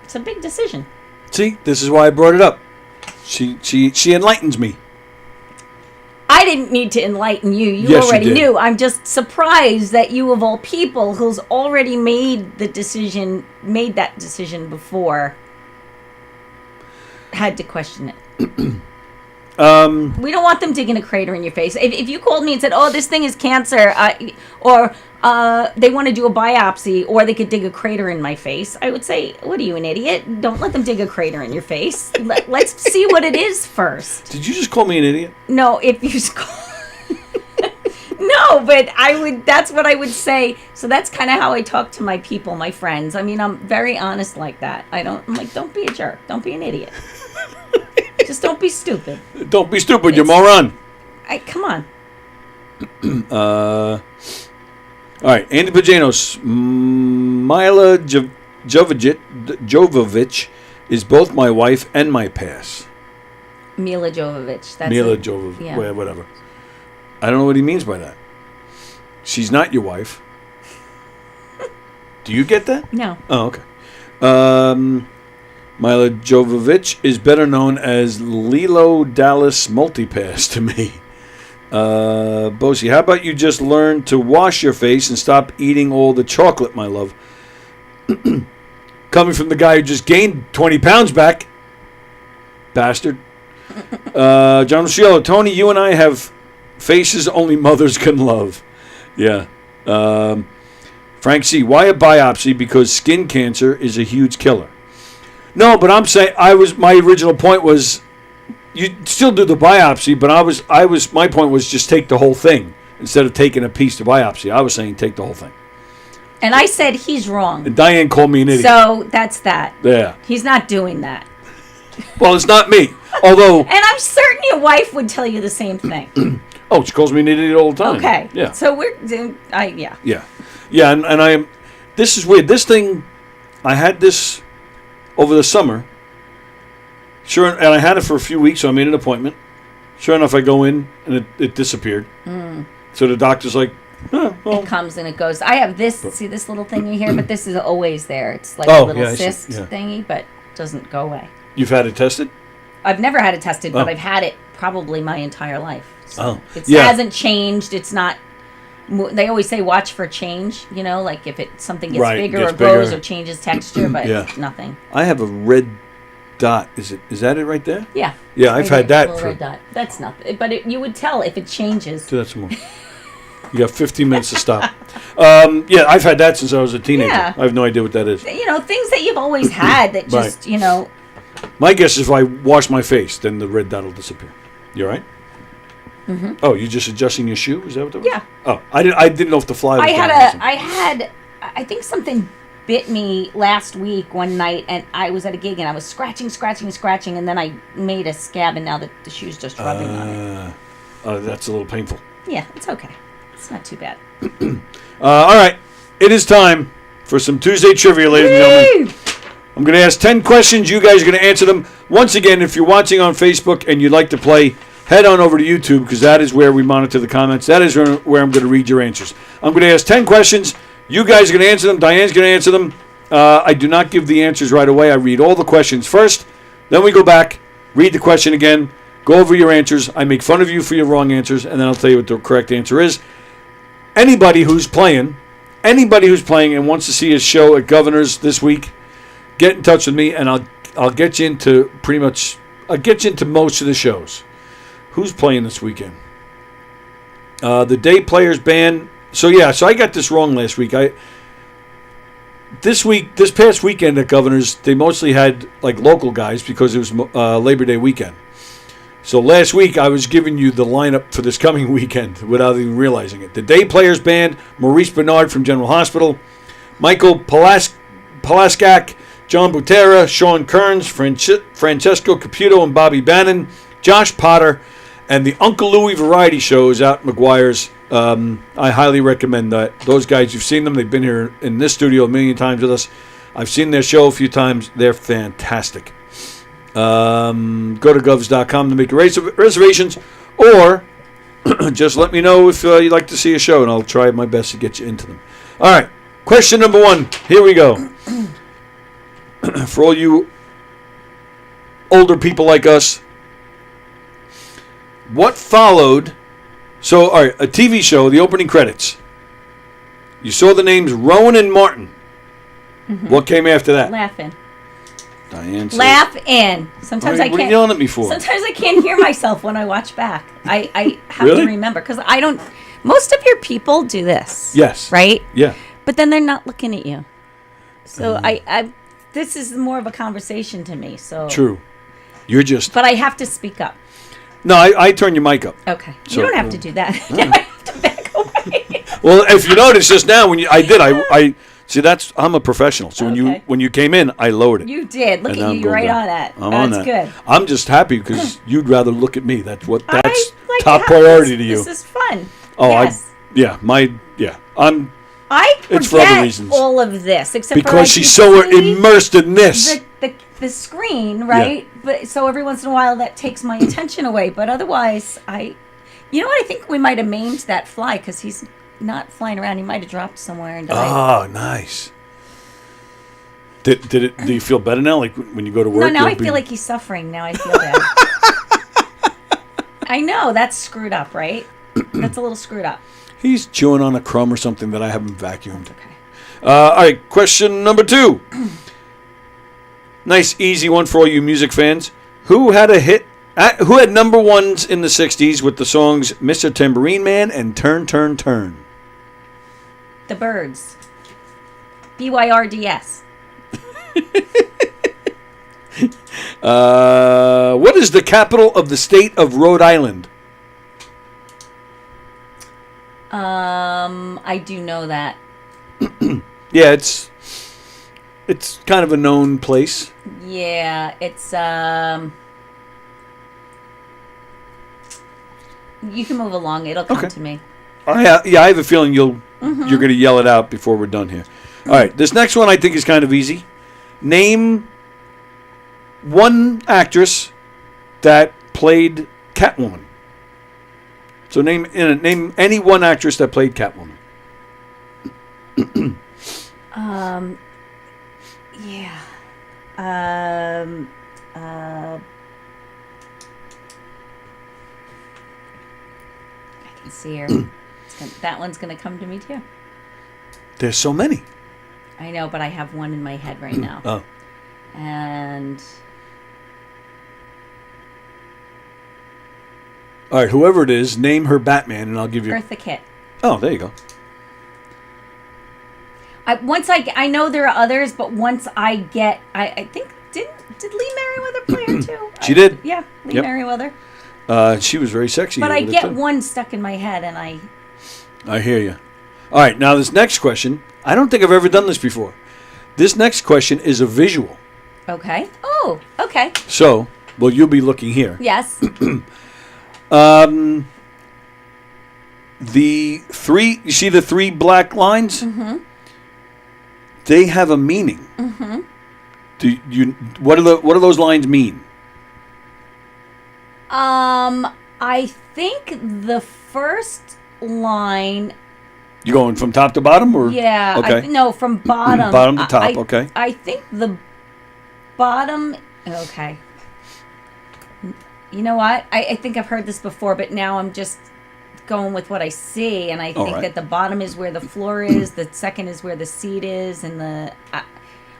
it's a big decision. See, this is why I brought it up. She enlightens me. I didn't need to enlighten you. You Yes, already you did. knew. I'm just surprised that you, of all people, who's already made that decision before, had to question it. We don't want them digging a crater in your face. If you called me and said, "Oh, this thing is cancer," or they want to do a biopsy, or they could dig a crater in my face, I would say, "What are you, an idiot? Don't let them dig a crater in your face. Let's see what it is first." Did you just call me an idiot? No, if you no, but I would. That's what I would say. So that's kind of how I talk to my people, my friends. I mean, I'm very honest like that. I'm like, don't be a jerk. Don't be an idiot. Just don't be stupid. Don't be stupid, you moron. Come on. All right, Andy Pajanos, Mila Jovovich is both my wife and my pass. Mila Jovovich. That's Mila Jovovich, yeah. well, whatever. I don't know what he means by that. She's not your wife. Do you get that? No. Oh, okay. Mila Jovovich is better known as Lilo Dallas Multipass to me. Bosie, how about you just learn to wash your face and stop eating all the chocolate, my love? Coming from the guy who just gained 20 pounds back. Bastard. John Cielo, Tony, you and I have faces only mothers can love. Yeah. Frank C., why a biopsy? Because skin cancer is a huge killer. No, but I'm saying my original point was you still do the biopsy, but my point was just take the whole thing instead of taking a piece to biopsy. I was saying take the whole thing. And I said he's wrong. And Diane called me an idiot. So that's that. Yeah. He's not doing that. Well, it's not me. Although. And I'm certain your wife would tell you the same thing. Oh, she calls me an idiot all the time. Okay. Yeah. So yeah. Yeah. Yeah, and I am. This is weird. This thing, I had this over the summer. Sure, and I had it for a few weeks, so I made an appointment. Sure enough, I go in, and it disappeared. Mm. So the doctor's like, well. It comes and it goes. I have this, see this little thingy here, but this is always there. It's like a little cyst thingy, but it doesn't go away. You've had it tested? I've never had it tested, but I've had it probably my entire life. So it yeah. hasn't changed. It's not. They always say watch for change, like if something gets bigger or grows or changes texture, but nothing. I have a red dot. Is that it right there? Yeah. Yeah, I've had that for. Red dot. That's nothing, but you would tell if it changes. Do that some more. You got 15 minutes to stop. Yeah, I've had that since I was a teenager. Yeah. I have no idea what that is. Things that you've always had that just, My guess is if I wash my face, then the red dot will disappear. You all right? Mm-hmm. Oh, you're just adjusting your shoe? Is that what that was? Yeah. Oh, I didn't know if the fly was I think something bit me last week one night, and I was at a gig, and I was scratching, and then I made a scab, and now the shoe's just rubbing on it. That's a little painful. Yeah, it's okay. It's not too bad. All right. It is time for some Tuesday trivia, ladies and gentlemen. I'm going to ask 10 questions. You guys are going to answer them. Once again, if you're watching on Facebook and you'd like to play, head on over to YouTube, because that is where we monitor the comments. That is where I'm going to read your answers. I'm going to ask 10 questions. You guys are going to answer them. Diane's going to answer them. I do not give the answers right away. I read all the questions first. Then we go back, read the question again, go over your answers. I make fun of you for your wrong answers, and then I'll tell you what the correct answer is. Anybody who's playing and wants to see his show at Governor's this week, get in touch with me, and I'll get you into most of the shows. Who's playing this weekend? The day players ban. So I got this wrong last week. This past weekend at Governor's, they mostly had like local guys because it was Labor Day weekend. So last week I was giving you the lineup for this coming weekend without even realizing it. The Day Players Band, Maurice Bernard from General Hospital, Michael Palaskak, John Butera, Sean Kearns, Francesco Caputo and Bobby Bannon, Josh Potter, and the Uncle Louie Variety Shows out at McGuire's. I highly recommend that. Those guys, you've seen them. They've been here in this studio a million times with us. I've seen their show a few times. They're fantastic. Go to govs.com to make your reservations, or just let me know if you'd like to see a show, and I'll try my best to get you into them. All right, question number 1. Here we go. For all you older people like us, what followed? So, all right, a TV show, the opening credits. You saw the names Rowan and Martin. Mm-hmm. What came after that? Laughing. Diane says, Laugh in. Sometimes I can't. What are you yelling at me for? Sometimes I can't hear myself when I watch back. I have Really? to remember because I don't. Most of your people do this. Yes. Right. Yeah. But then they're not looking at you. So I this is more of a conversation to me. So true. You're just. But I have to speak up. No, I turn your mic up. Okay. So, you don't have to do that. Now I have to back away. Well, if you notice just now when I see I'm a professional. So when you came in, I lowered it. You did. Look And at now you. I'm You're going right down. on that. I'm That's on that. good. I'm just happy because you'd rather look at me. That's Like top that. priority to you. This is fun. Oh, yes. I'm. I It's for other forget reasons. all of this except Because for I she's can so see immersed in this. the screen, right? But so every once in a while that takes my attention away. But otherwise, you know what? I think we might have maimed that fly because he's not flying around. He might have dropped somewhere and died. Oh, nice. Do you feel better now? Like when you go to work? No, now I feel like he's suffering. Now I feel bad. I know that's screwed up, right? That's a little screwed up. He's chewing on a crumb or something that I haven't vacuumed. Okay. All right, question number 2. Nice, easy one for all you music fans. Who had a hit? Who had number ones in the '60s with the songs "Mr. Tambourine Man" and "Turn, Turn, Turn"? The Birds. BYRDS. What is the capital of the state of Rhode Island? I do know that. Yeah, it's kind of a known place. Yeah, it's you can move along. It'll come to me. I have a feeling you're going to yell it out before we're done here. All right, this next one I think is kind of easy. Name one actress that played Catwoman. So name any one actress that played Catwoman. Yeah. I can see her. That one's gonna come to me too. There's so many. I know, but I have one in my head right now. Oh. And all right, whoever it is, name her Batman, and I'll give you. Eartha Kitt. Oh, there you go. I know there are others, but once I get, I think did Lee Merriweather play her too? She did. Yeah, Lee Yep. Merriweather. She was very sexy. But I over get there, too. one stuck in my head, and I hear you. All right, now this next question, I don't think I've ever done this before. This next question is a visual. Okay. Oh, okay. So, well, you'll be looking here. Yes. The three, you see the 3 black lines? Mm-hmm. They have a meaning. Mm-hmm. What do those lines mean? I think the first line. You going from top to bottom, or Yeah. Okay. No, from bottom. Bottom to top. Okay. I think the bottom. Okay. You know what? I think I've heard this before, but now I'm just going with what I see, and I think that the bottom is where the floor is, the second is where the seat is, and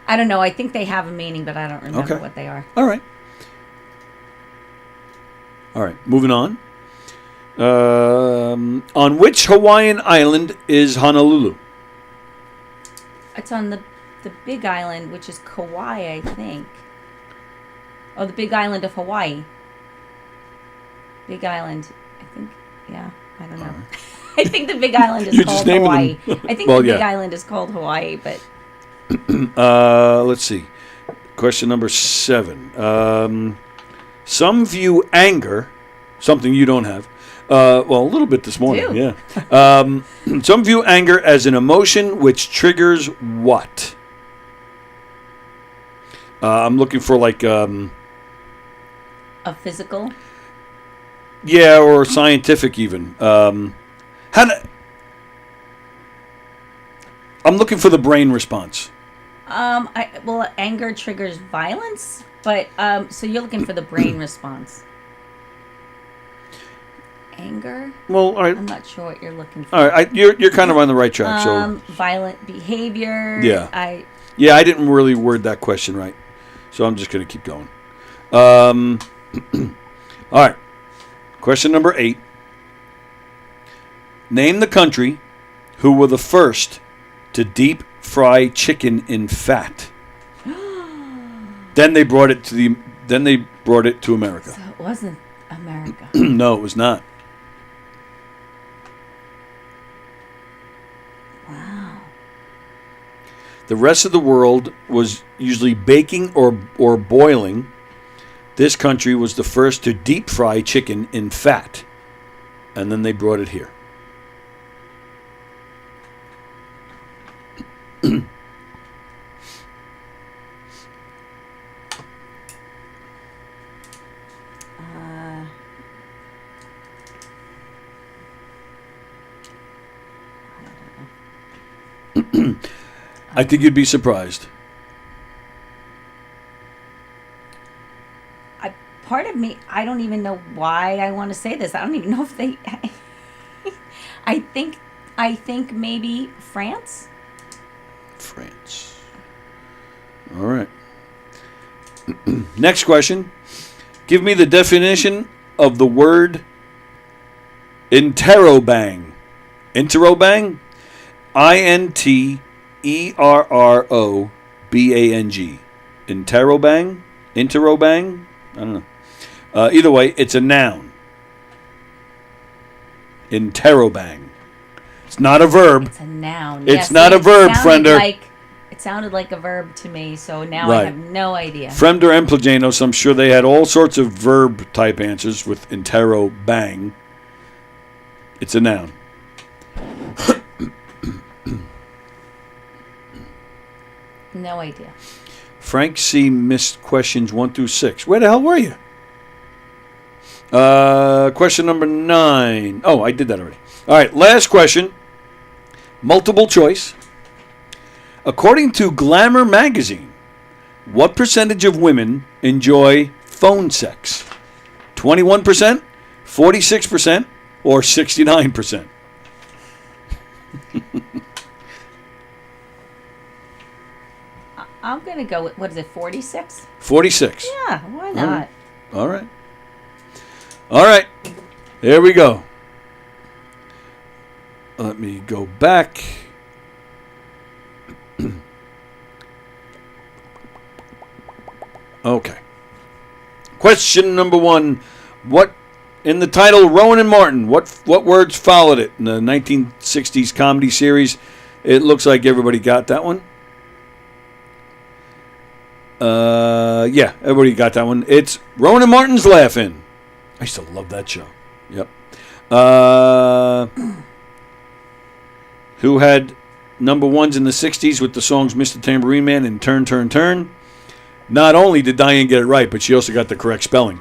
I don't know. I think they have a meaning, but I don't remember what they are. All right. Moving on. On which Hawaiian island is Honolulu? It's on the big island, which is Kauai, I think. Oh, the big island of Hawaii. Big Island. I think. Yeah. I don't know. I think the Big Island is You're called just naming Hawaii. them. I think Well, the Big yeah. Island is called Hawaii, but Let's see. Question number 7. Some view anger, something you don't have. Well, a little bit this morning, Do. yeah. Some view anger as an emotion which triggers what? I'm looking for like, a physical. yeah, or scientific even. I'm looking for the brain response. Well, anger triggers violence, but so you're looking for the brain response. Anger. Well, all right. I'm not sure what you're looking for. All right, you're kind of on the right track. So Violent behavior. yeah, I didn't really word that question right, so I'm just going to keep going. All right, question number 8. Name the country who were the first to deep fry chicken in fat. Then they brought it to America. So it wasn't America. No, it was not. Wow. The rest of the world was usually baking or boiling. This country was the first to deep fry chicken in fat, and then they brought it here. I think you'd be surprised. Part of me, I don't even know why I want to say this. I don't even know if they. I think maybe France. France. All right. Next question. Give me the definition of the word interrobang. Interrobang? INTERROBANG. Interrobang? Interrobang? I don't know. Either way, it's a noun. Interrobang. It's not a verb. It's a noun. It's Yes, not a verb, friender. It sounded like a verb to me, so now Right. I have no idea. Fremder and Plagianos, I'm sure they had all sorts of verb type answers with interrobang. It's a noun. No idea. Frank C. missed questions 1 through 6. Where the hell were you? Question number 9. Oh, I did that already. All right, last question. Multiple choice. According to Glamour magazine, what percentage of women enjoy phone sex? 21%, 46%, or 69%? I'm going to go with, what is it, 46? 46. Yeah, why not? All right. All right. Here we go. Let me go back. Okay. Question number 1. What in the title Rowan and Martin? What words followed it in the 1960s comedy series? It looks like everybody got that one. Yeah, everybody got that one. It's Rowan and Martin's Laughing. I used to love that show. Yep. Who had number ones in the 60s with the songs Mr. Tambourine Man and Turn, Turn, Turn. Not only did Diane get it right, but she also got the correct spelling.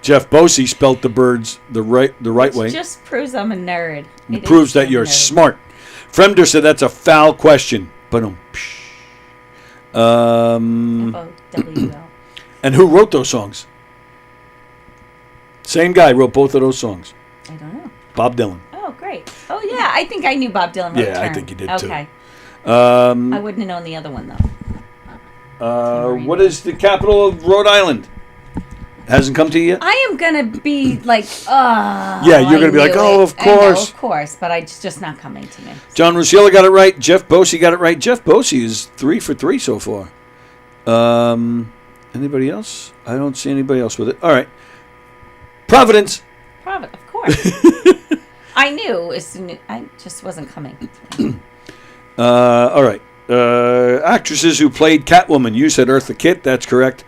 Jeff Bosey spelt the birds the right way. It just proves I'm a nerd. It proves that you're smart. Fremder said that's a foul question. But F-O-W-L. And who wrote those songs? Same guy wrote both of those songs. I don't know. Bob Dylan. Oh, great. Oh, yeah. I think I knew Bob Dylan wrote Yeah, I Turn. think you did, too. Okay. I wouldn't have known the other one, though. What is the capital of Rhode Island? Hasn't come to you yet? I am going to be like, Yeah, you're going to be like, oh, of I know, course. of course, but it's just not coming to me. John Rusciello got it right. Jeff Bosey got it right. Jeff Bosey is 3 for 3 so far. Anybody else? I don't see anybody else with it. All right. Providence. Of course. I knew as soon. I just wasn't coming. All right. Actresses who played Catwoman. You said Eartha Kitt. That's correct.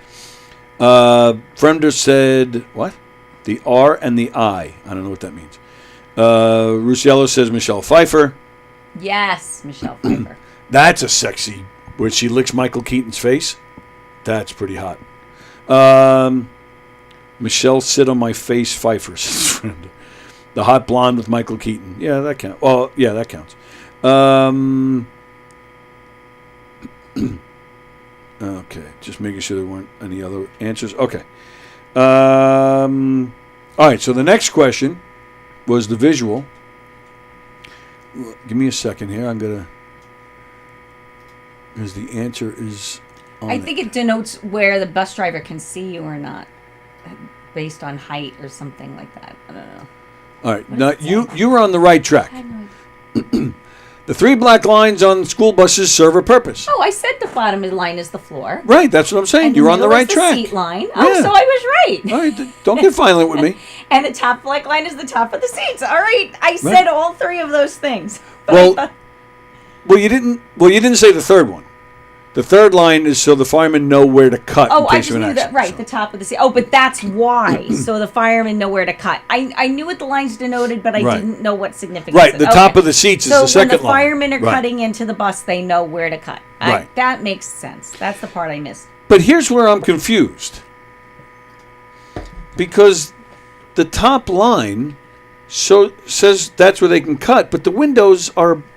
Fremder said what? The R and the I. I don't know what that means. Rusiello says Michelle Pfeiffer. Yes, Michelle Pfeiffer. That's a sexy. Where she licks Michael Keaton's face. That's pretty hot. Michelle sit on my face, Pfeiffer. Says Fremder. The hot blonde with Michael Keaton. Yeah, that counts. Well, yeah, that counts. Okay, just making sure there weren't any other answers. Okay. All right, so the next question was the visual. Give me a second here. I'm going to... Because the answer is on I think it denotes where the bus driver can see you or not, based on height or something like that. I don't know. All right, now you were on the right track. The 3 black lines on school buses serve a purpose. Oh, I said the bottom of the line is the floor. Right, that's what I'm saying. And You're on the right middle is track. Seat line. Yeah. Oh, so I was right. All right, don't get violent with me. And the top black line is the top of the seats. All right, I said all 3 of those things. Well, you didn't say the third one. The third line is so the firemen know where to cut. Oh, in I case just of an knew accident. that. Right, the top of the seat. Oh, but that's why. So the firemen know where to cut. I knew what the lines denoted, but I didn't know what significance. Right, the top of the seats is the second line. So when the firemen are Right. cutting into the bus, they know where to cut. Right. That makes sense. That's the part I missed. But here's where I'm confused. Because the top line says that's where they can cut, but the windows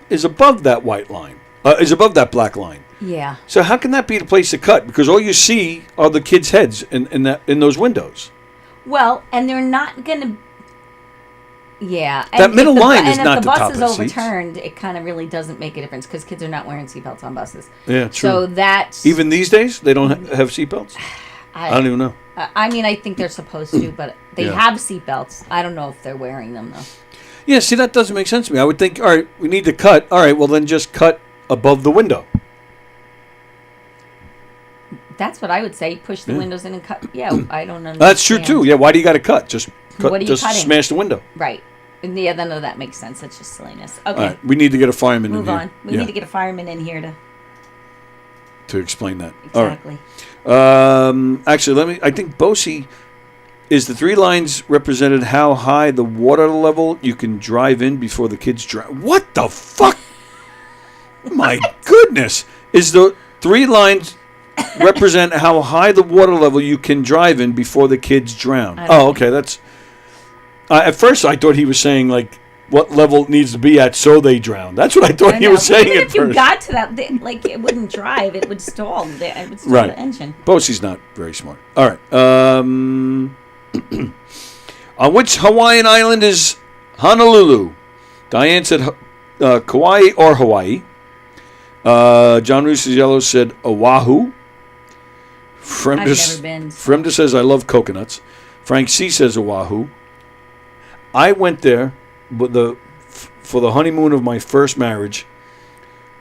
is above that white line. Is above that black line. Yeah. So how can that be the place to cut? Because all you see are the kids' heads in those windows. Well, and they're not going to. Yeah. That middle line is not the top And of if the the bus is seats. overturned, it kind of really doesn't make a difference because kids are not wearing seatbelts on buses. Yeah, true. So that's. Even these days, they don't have seatbelts? I don't even know. I mean, I think they're supposed to, but they Yeah. have seatbelts. I don't know if they're wearing them, though. Yeah, see, that doesn't make sense to me. I would think, all right, we need to cut. All right, well, then just cut above the window. That's what I would say. Push the windows in and cut. Yeah, I don't understand. That's true, too. Yeah, why do you got to cut? Just cut, What are you just cutting? smash the window. Right. And yeah, none of that makes sense. That's just silliness. Okay. All right, we need to get a fireman Move in here. on. We need to get a fireman in here to explain that. Exactly. All right. Actually, I think Bosie is the 3 lines represented how high the water level you can drive in before the kids drown. What the fuck? My goodness. Is the 3 lines represent how high the water level you can drive in before the kids drown? Oh, okay. That's. At first, I thought he was saying, like, what level it needs to be at so they drown. That's what I thought he was saying Even at if you first. got to that, it wouldn't drive. It would stall. It would stall Right. the engine. Bosie's not very smart. All right. On which Hawaiian island is Honolulu? Diane said Kauai or Hawaii. John Rusiello said Oahu. I've never been. Fremda says I love coconuts. Frank C says Oahu. I went there for the honeymoon of my first marriage.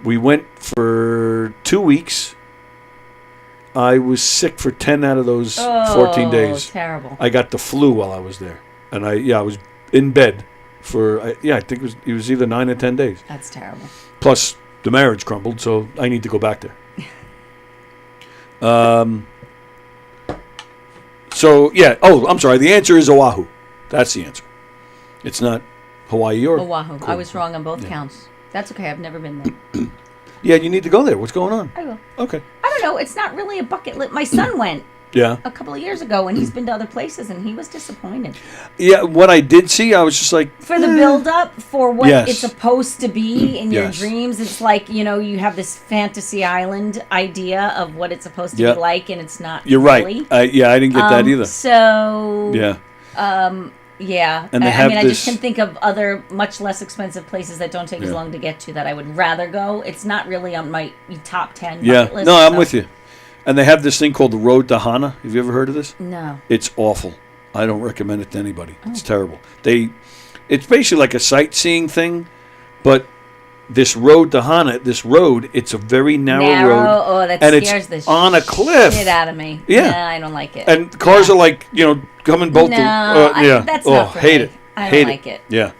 We went for 2 weeks. I was sick for 10 out of those 14 days. Terrible. I got the flu while I was there. And I was in bed for, I think it was either 9 or 10 days. That's terrible. Plus, the marriage crumbled, so I need to go back there. So, yeah. Oh, I'm sorry. The answer is Oahu. That's the answer. It's not Hawaii or Oahu. I was wrong on both counts. That's okay. I've never been there. Yeah, you need to go there. What's going on? I will. Okay. I don't know. It's not really a bucket list. My son went Yeah. a couple of years ago, and he's been to other places, and he was disappointed. Yeah, what I did see, I was just like... For the build-up, for what Yes. it's supposed to be in your Yes. dreams, it's like, you have this fantasy island idea of what it's supposed to Yeah. be like, and it's not You're really. right. I didn't get that either. So... Yeah. Yeah. And they I have mean, I this- just can think of other much less expensive places that don't take as Yeah. long to get to that I would rather go. It's not really on my top 10 Yeah. bucket list. No, I'm so- with you. And they have this thing called the Road to Hana. Have you ever heard of this? No. It's awful. I don't recommend it to anybody. Oh. It's terrible. It's basically like a sightseeing thing, but this road to Hana, it's a very narrow road. Oh, that and scares it's the on a cliff. shit out of me. Yeah. Nah, I don't like it. And cars are like, coming both No, that's oh, not for hate me. it. I hate don't like it. Yeah.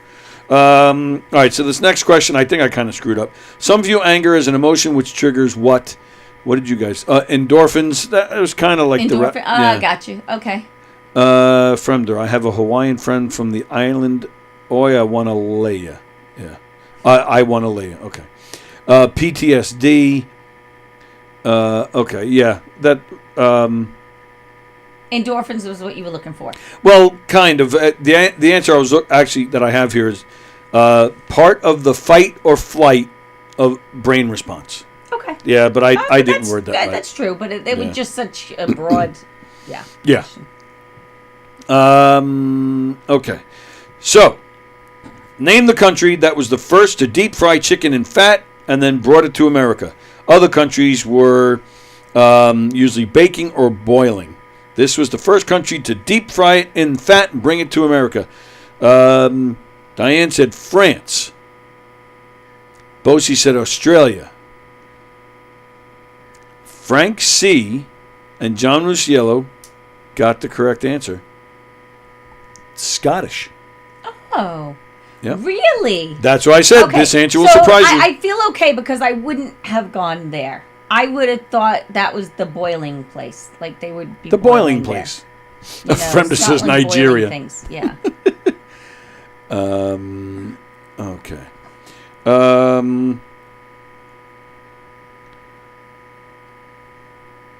All right, so this next question, I think I kind of screwed up. Some view anger as an emotion which triggers what? What did you guys? Endorphins. That was kind of like Endorphin. yeah. Got you. Okay. Fremder. I have a Hawaiian friend from the island Oiawanalea. Yeah. Iwanalea. Okay. PTSD. Okay. Yeah. That. Endorphins was what you were looking for. Well, kind of. The answer that I have here is part of the fight or flight of brain response. Okay. Yeah, but I didn't word that right. That's true, but it was just such a broad. Yeah. Yeah. Okay. So, name the country that was the first to deep fry chicken in fat and then brought it to America. Other countries were usually baking or boiling. This was the first country to deep fry it in fat and bring it to America. Diane said France. Bosie said Australia. Frank C. and John Rusciello got the correct answer. Scottish. Oh. Yep. Really? That's what I said. Okay, This answer will surprise you. I feel okay because I wouldn't have gone there. I would have thought that was the boiling place. Like they would be the boiling place. A friend that says Nigeria. Things. Yeah. Okay.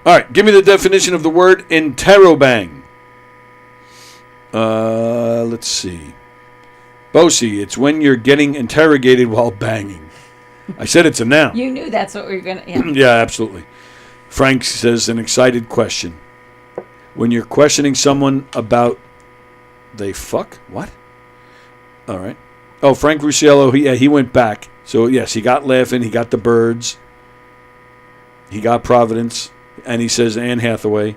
All right. Give me the definition of the word interrobang. Let's see. Bosie, it's when you're getting interrogated while banging. I said it's a noun. You knew that's what we were going to... Yeah. Yeah, absolutely. Frank says an excited question. When you're questioning someone about they fuck? What? All right. Oh, Frank Rusciello, he went back. So, yes, he got laughing. He got the birds. He got Providence. And he says Anne Hathaway.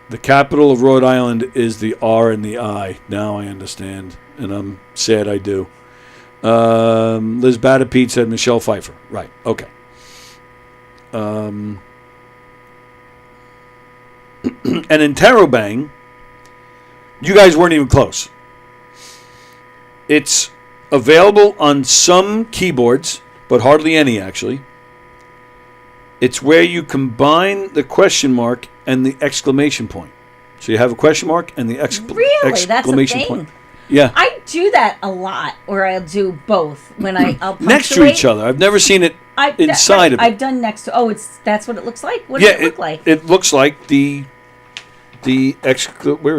The capital of Rhode Island is the R and the I. Now I understand. And I'm sad I do. Liz Batapete said Michelle Pfeiffer. Right. Okay. An interrobang, you guys weren't even close. It's available on some keyboards, but hardly any, actually. It's where you combine the question mark and the exclamation point. So you have a question mark and the Really? That's a exclamation thing? point. Yeah. I do that a lot, where I'll do both when I'll punctuate. Next to each other. I've never seen it inside of it. I've done next to. Oh, that's what it looks like. What does it look like? It looks like where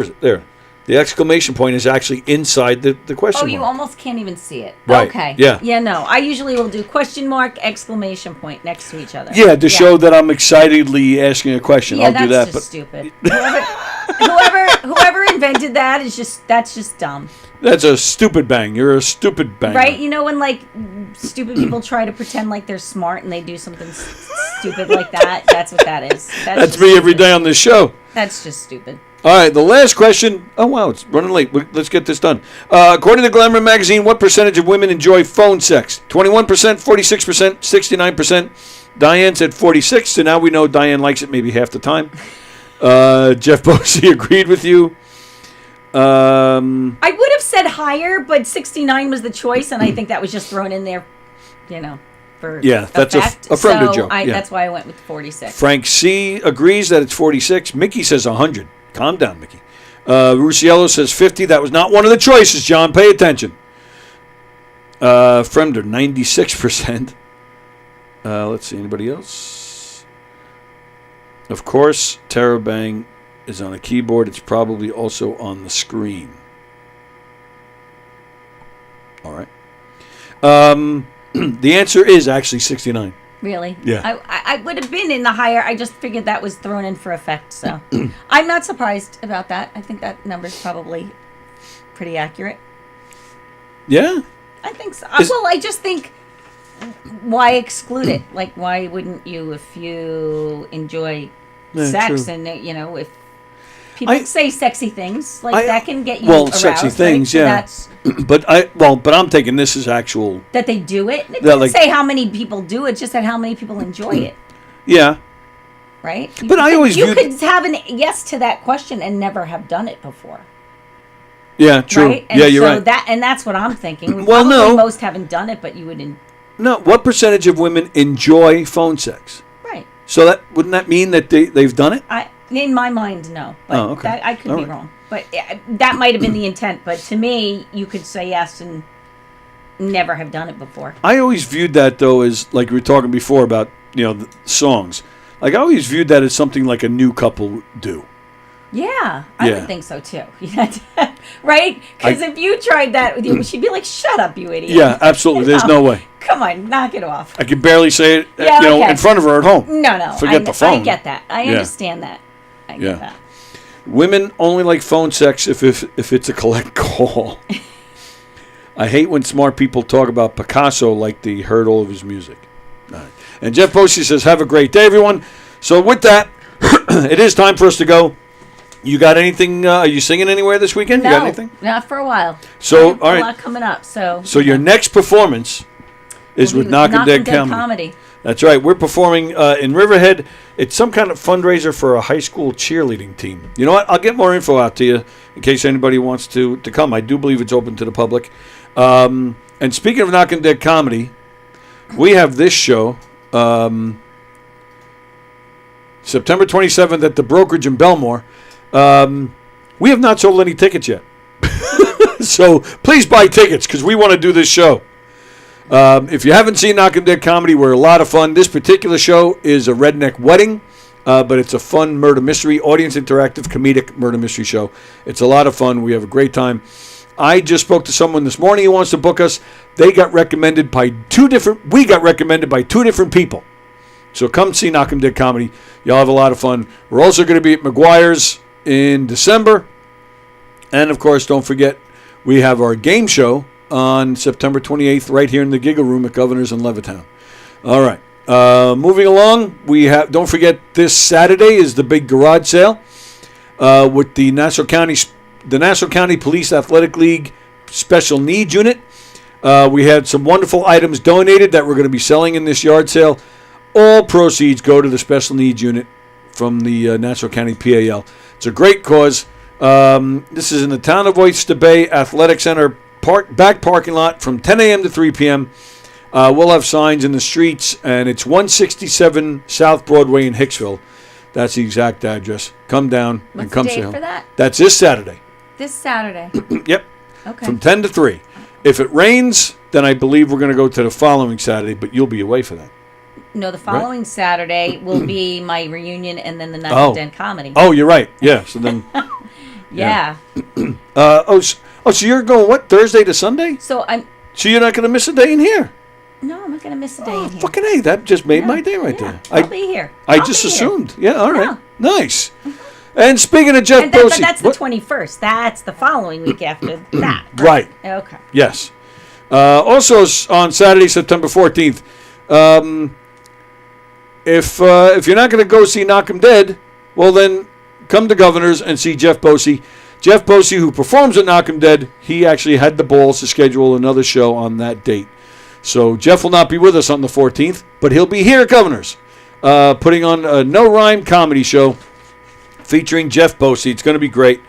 is it? There. The exclamation point is actually inside the question Oh, mark. you almost can't even see it. Right. Okay. Yeah. Yeah. No, I usually will do question mark, exclamation point next to each other. Yeah, to show that I'm excitedly asking a question. Yeah, I'll do that. that's just stupid. Whoever invented that that's just dumb. That's a stupid bang. You're a stupid banger. Right? You know when like stupid people try to pretend like they're smart and they do something stupid like that? That's what that is. That's me every day on this show. That's just stupid. All right, the last question. Oh, wow, it's running late. Let's get this done. According to Glamour magazine, what percentage of women enjoy phone sex? 21%, 46%, 69%. Diane said 46, so now we know Diane likes it maybe half the time. Jeff Bosie agreed with you. I would have said higher, but 69 was the choice, and I think that was just thrown in there, for that's effect. a friendly so joke. That's why I went with 46. Frank C. agrees that it's 46. Mickey says 100. Calm down, Mickey. Rusciello says 50. That was not one of the choices, John. Pay attention. Fremder, 96%. Let's see, anybody else? Of course, Terabang is on a keyboard. It's probably also on the screen. All right. The answer is actually 69. Really? Yeah. I would have been in the higher. I just figured that was thrown in for effect. So I'm not surprised about that. I think that number's probably pretty accurate. Yeah? I think so. Well, I just think, why exclude it? Like, why wouldn't you if you enjoy sex true. and, if People say sexy things like that can get you aroused. Sexy things, right? yeah. So but I'm thinking this is actual. that they do it. It Yeah, doesn't like- say how many people do it, just that how many people enjoy it. Yeah. Right? But I always you viewed- could have an yes to that question and never have done it before. Yeah, true. Right? And Yeah, you're so right. That's what I'm thinking. Well, Probably no. most haven't done it, but you would. No, what percentage of women enjoy phone sex? Right. So wouldn't that mean that they've done it? In my mind, no. But Oh, okay. I could All be right. wrong. But that might have been the intent. But to me, you could say yes and never have done it before. I always viewed that though as like we were talking before about the songs. Like I always viewed that as something like a new couple would do. Yeah, I Yeah. would think so too. Right? Because if you tried that with you, she'd be like, "Shut up, you idiot." Yeah, absolutely. There's no way. Come on, knock it off. I could barely say it, Yeah, okay. in front of her at home. No. Forget the phone. I get that. I Yeah. understand that. I get that. Women only like phone sex if it's a collect call. I hate when smart people talk about Picasso like they heard all of his music. All right. And Jeff Bosey says, have a great day, everyone. So with that, it is time for us to go. You got anything? Are you singing anywhere this weekend? No, You got anything? not for a while. So, I have all right. a lot coming up. So your next performance is with Knockem Dead Comedy. That's right. We're performing in Riverhead. It's some kind of fundraiser for a high school cheerleading team. You know what? I'll get more info out to you in case anybody wants to come. I do believe it's open to the public. And speaking of Knockem Dead Comedy, we have this show September 27th at the Brokerage in Belmore. We have not sold any tickets yet. So please buy tickets because we want to do this show. If you haven't seen Knockem Dead Comedy, we're a lot of fun. This particular show is a redneck wedding, but it's a fun murder mystery, audience interactive comedic murder mystery show. It's a lot of fun. We have a great time. I just spoke to someone this morning who wants to book us. We got recommended by two different people. So come see Knockem Dead Comedy. You'll have a lot of fun. We're also going to be at McGuire's in December. And, of course, don't forget, we have our game show on September 28th right here in the Giggle Room at Governor's in Levittown. All right. Moving along, don't forget this Saturday is the big garage sale with the Nassau County Police Athletic League Special Needs Unit. We had some wonderful items donated that we're going to be selling in this yard sale. All proceeds go to the Special Needs Unit from the Nassau County PAL. It's a great cause. This is in the Town of Oyster Bay Athletic Center back parking lot from 10 a.m. to 3 p.m. We'll have signs in the streets, and it's 167 South Broadway in Hicksville. That's the exact address. Come down and come say hello. What's the date for that? That's this Saturday. This Saturday. Yep. Okay. From 10 to 3. If it rains, then I believe we're going to go to the following Saturday, but you'll be away for that. No, the following Saturday will be my reunion and then the Knockem Dead Comedy. Oh, you're right. Yeah. So then. Yeah. So you're going what, Thursday to Sunday? So you're not going to miss a day in here? No, I'm not going to miss a day in here. Fucking A, that just made my day right there. I'll be here. I just assumed. Yeah, all right. Nice. And speaking of Jeff But Bosey. that's the 21st. That's the following week after that. Right. Okay. Yes. Also on Saturday, September 14th, if you're not going to go see Knockem Dead, well then come to Governor's and see Jeff Bosey. Jeff Bosey, who performs at Knockem Dead, he actually had the balls to schedule another show on that date. So Jeff will not be with us on the 14th, but he'll be here at Governor's, putting on a no-rhyme comedy show featuring Jeff Bosey. It's going to be great.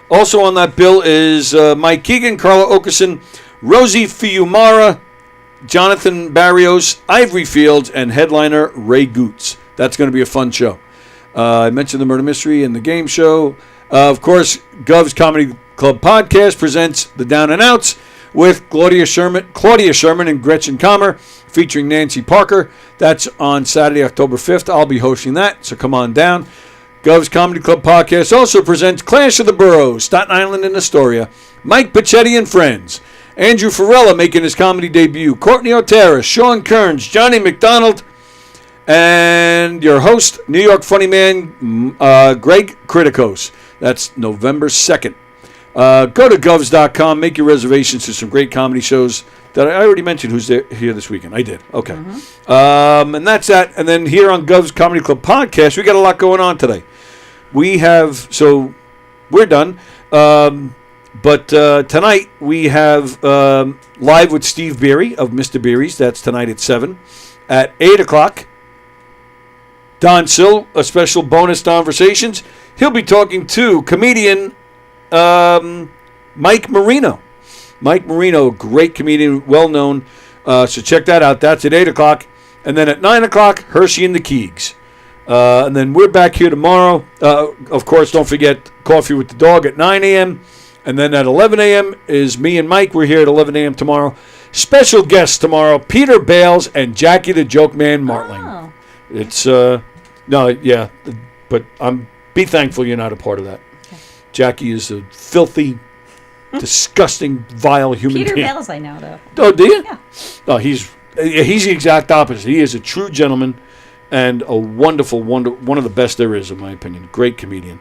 Also on that bill is Mike Keegan, Carla Okerson, Rosie Fiumara, Jonathan Barrios, Ivory Fields, and headliner Ray Goots. That's going to be a fun show. I mentioned the Murder Mystery and the game show. Of course, Gov's Comedy Club podcast presents The Down and Outs with Claudia Sherman and Gretchen Kammer, featuring Nancy Parker. That's on Saturday, October 5th. I'll be hosting that, so come on down. Gov's Comedy Club podcast also presents Clash of the Boroughs, Staten Island and Astoria, Mike Pachetti and Friends, Andrew Farella making his comedy debut, Courtney O'Tara, Sean Kearns, Johnny McDonald, and your host, New York funny man, Greg Kritikos. That's November 2nd. Go to govs.com, make your reservations to some great comedy shows that I already mentioned who's there here this weekend. I did. Okay. And that's that. And then here on Gov's Comedy Club podcast, we got a lot going on today. We have, we're done. But tonight we have Live with Steve Beery of Mr. Beery's. That's tonight at 7. At 8 o'clock, Don Sill, a special bonus Conversations. He'll be talking to comedian Mike Marino. Mike Marino, great comedian, well-known. So check that out. That's at 8 o'clock. And then at 9 o'clock, Hershey and the Keegs. And then we're back here tomorrow. Of course, don't forget Coffee with the Dog at 9 a.m. And then at 11 a.m. is me and Mike. We're here at 11 a.m. tomorrow. Special guests tomorrow, Peter Bales and Jackie the Joke Man Martling. Oh. It's, but be thankful you're not a part of that. Okay. Jackie is a filthy, disgusting, vile human Peter being. Bales I know, though. Oh, do you? Yeah. Oh, he's the exact opposite. He is a true gentleman and a wonderful, one of the best there is, in my opinion. Great comedian.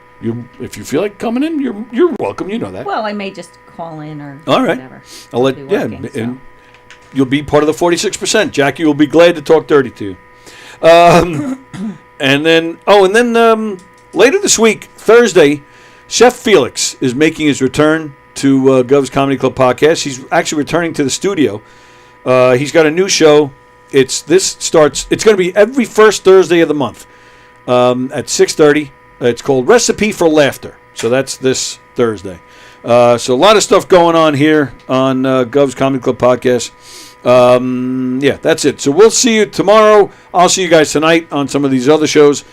If you feel like coming in, you're welcome. You know that. Well, I may just call in or all right. whatever. I'll let be working, and you'll be part of the 46%. Jackie will be glad to talk dirty to you. And then later this week, Thursday, Chef Felix is making his return to Gov's Comedy Club podcast. He's actually returning to the studio. He's got a new show. It's going to be every first Thursday of the month at 6:30. It's called Recipe for Laughter. So that's this Thursday. So a lot of stuff going on here on Gov's Comedy Club podcast. That's it. So we'll see you tomorrow. I'll see you guys tonight on some of these other shows.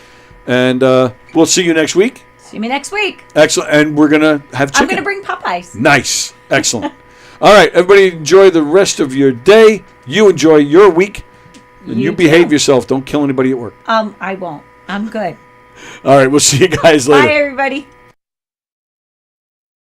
And we'll see you next week. See me next week. Excellent. And we're going to have chicken. I'm going to bring Popeyes. Nice. Excellent. All right. Everybody enjoy the rest of your day. You enjoy your week. And you behave yourself. Don't kill anybody at work. I won't. I'm good. All right. We'll see you guys later. Bye, everybody.